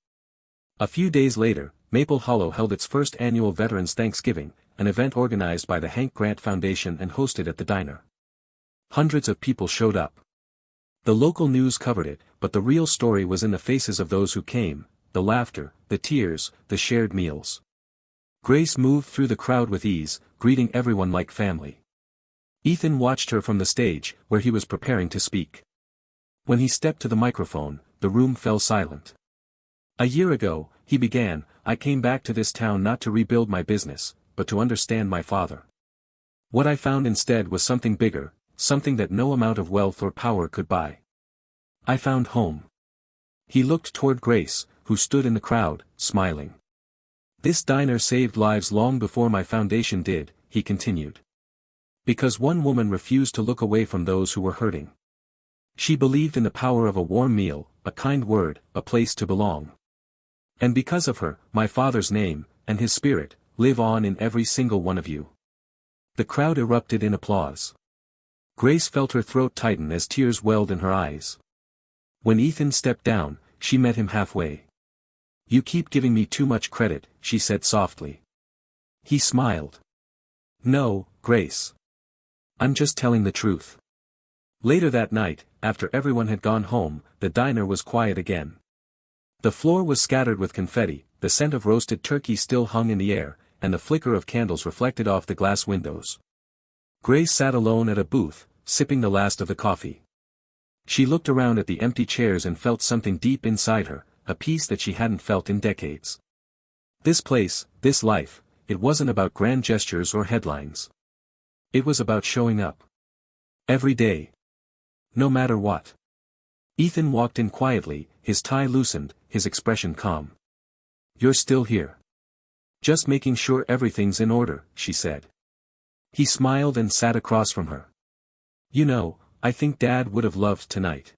S1: A few days later, Maple Hollow held its first annual Veterans Thanksgiving, an event organized by the Hank Grant Foundation and hosted at the diner. Hundreds of people showed up. The local news covered it, but the real story was in the faces of those who came, the laughter, the tears, the shared meals. Grace moved through the crowd with ease, greeting everyone like family. Ethan watched her from the stage, where he was preparing to speak. When he stepped to the microphone, the room fell silent. A year ago, he began, I came back to this town not to rebuild my business, but to understand my father. What I found instead was something bigger, something that no amount of wealth or power could buy. I found home. He looked toward Grace, who stood in the crowd, smiling. This diner saved lives long before my foundation did, he continued. Because one woman refused to look away from those who were hurting. She believed in the power of a warm meal, a kind word, a place to belong. And because of her, my father's name, and his spirit, live on in every single one of you. The crowd erupted in applause. Grace felt her throat tighten as tears welled in her eyes. When Ethan stepped down, she met him halfway. You keep giving me too much credit, she said softly. He smiled. No, Grace. I'm just telling the truth. Later that night, after everyone had gone home, the diner was quiet again. The floor was scattered with confetti, the scent of roasted turkey still hung in the air, and the flicker of candles reflected off the glass windows. Grace sat alone at a booth, sipping the last of the coffee. She looked around at the empty chairs and felt something deep inside her, a peace that she hadn't felt in decades. This place, this life, it wasn't about grand gestures or headlines. It was about showing up. Every day. No matter what. Ethan walked in quietly, his tie loosened, his expression calm. You're still here. Just making sure everything's in order, she said. He smiled and sat across from her. You know, I think Dad would have loved tonight.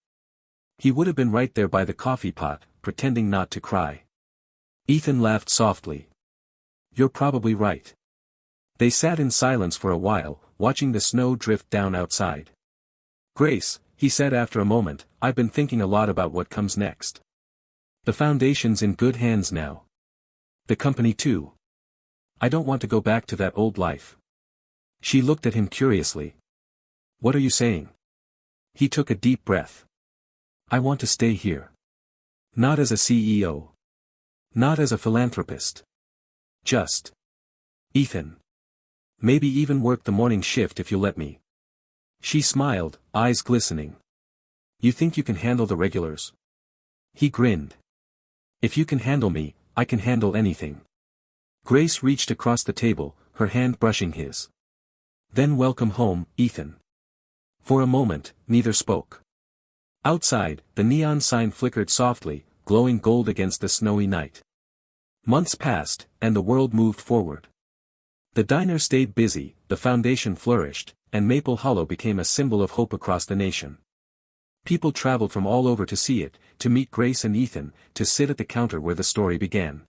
S1: He would have been right there by the coffee pot, pretending not to cry. Ethan laughed softly. You're probably right. They sat in silence for a while, watching the snow drift down outside. Grace, he said after a moment, I've been thinking a lot about what comes next. The foundation's in good hands now. The company too. I don't want to go back to that old life. She looked at him curiously. What are you saying? He took a deep breath. I want to stay here. Not as a CEO. Not as a philanthropist. Just. Ethan. Maybe even work the morning shift if you let me. She smiled, eyes glistening. You think you can handle the regulars? He grinned. If you can handle me, I can handle anything. Grace reached across the table, her hand brushing his. Then welcome home, Ethan. For a moment, neither spoke. Outside, the neon sign flickered softly, glowing gold against the snowy night. Months passed, and the world moved forward. The diner stayed busy, the foundation flourished, and Maple Hollow became a symbol of hope across the nation. People traveled from all over to see it, to meet Grace and Ethan, to sit at the counter where the story began.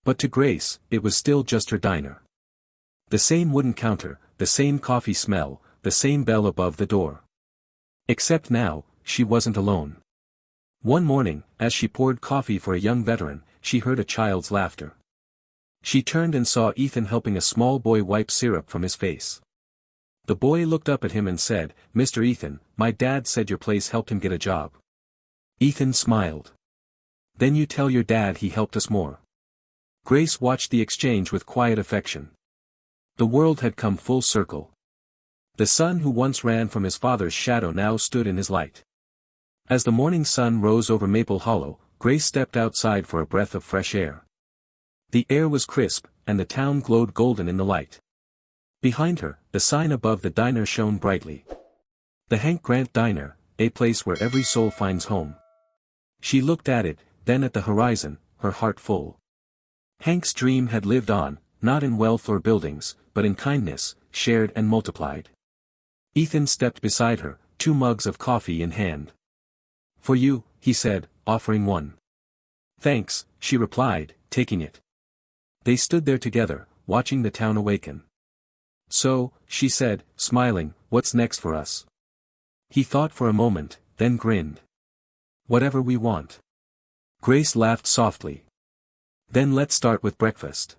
S1: But to Grace, it was still just her diner. The same wooden counter, the same coffee smell, the same bell above the door. Except now, she wasn't alone. One morning, as she poured coffee for a young veteran, she heard a child's laughter. She turned and saw Ethan helping a small boy wipe syrup from his face. The boy looked up at him and said, Mr. Ethan, my dad said your place helped him get a job. Ethan smiled. Then you tell your dad he helped us more. Grace watched the exchange with quiet affection. The world had come full circle. The son who once ran from his father's shadow now stood in his light. As the morning sun rose over Maple Hollow, Grace stepped outside for a breath of fresh air. The air was crisp, and the town glowed golden in the light. Behind her, the sign above the diner shone brightly. The Hank Grant Diner, a place where every soul finds home. She looked at it, then at the horizon, her heart full. Hank's dream had lived on, not in wealth or buildings, but in kindness, shared and multiplied. Ethan stepped beside her, 2 mugs of coffee in hand. "For you," he said, offering one. "Thanks," she replied, taking it. They stood there together, watching the town awaken. "So," she said, smiling, "what's next for us?" He thought for a moment, then grinned. "Whatever we want." Grace laughed softly. "Then let's start with breakfast."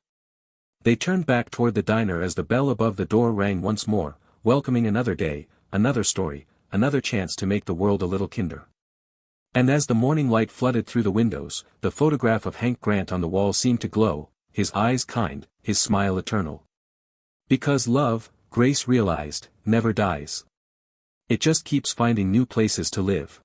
S1: They turned back toward the diner as the bell above the door rang once more, welcoming another day, another story, another chance to make the world a little kinder. And as the morning light flooded through the windows, the photograph of Hank Grant on the wall seemed to glow, his eyes kind, his smile eternal. Because love, Grace realized, never dies. It just keeps finding new places to live.